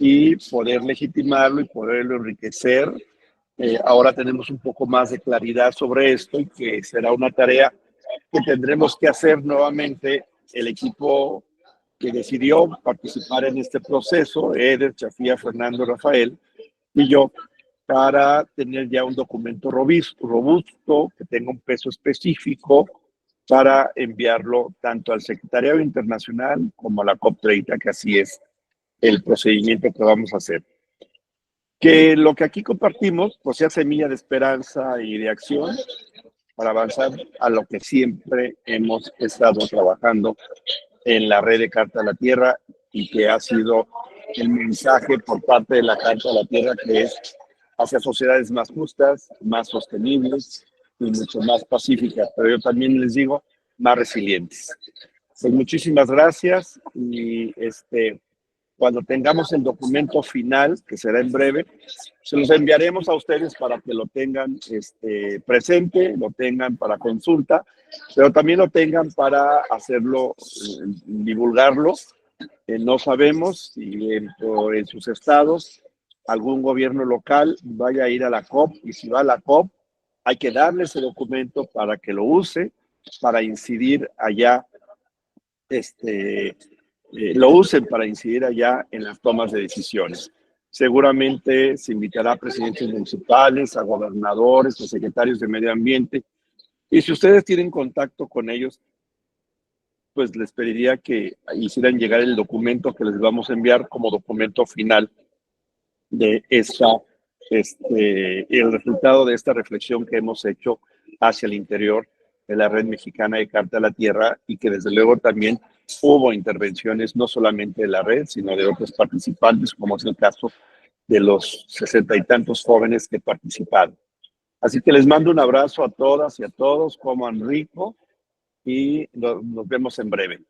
Speaker 1: y poder legitimarlo y poderlo enriquecer. Ahora tenemos un poco más de claridad sobre esto y que será una tarea que tendremos que hacer nuevamente el equipo que decidió participar en este proceso, Eder, Chafía, Fernando, Rafael y yo, para tener ya un documento robusto, que tenga un peso específico para enviarlo tanto al Secretariado Internacional como a la COP30, que así es el procedimiento que vamos a hacer. Que lo que aquí compartimos pues sea semilla de esperanza y de acción para avanzar a lo que siempre hemos estado trabajando en la Red de Carta de la Tierra y que ha sido el mensaje por parte de la Carta de la Tierra, que es hacia sociedades más justas, más sostenibles y mucho más pacíficas, pero yo también les digo, más resilientes. Pues muchísimas gracias y cuando tengamos el documento final, que será en breve, se los enviaremos a ustedes para que lo tengan presente, lo tengan para consulta, pero también lo tengan para hacerlo, divulgarlo. No sabemos si en sus estados algún gobierno local vaya a ir a la COP, y si va a la COP, hay que darle ese documento para que lo use, para incidir allá, lo usen para incidir allá en las tomas de decisiones. Seguramente se invitará a presidentes municipales, a gobernadores, a secretarios de medio ambiente, y si ustedes tienen contacto con ellos, pues les pediría que hicieran llegar el documento que les vamos a enviar como documento final de el resultado de esta reflexión que hemos hecho hacia el interior de la Red Mexicana de Carta de la Tierra, y que desde luego también hubo intervenciones no solamente de la red, sino de otros participantes, como es el caso de los 60 y tantos jóvenes que participaron. Así que les mando un abrazo a todas y a todos, coman rico y nos vemos en breve.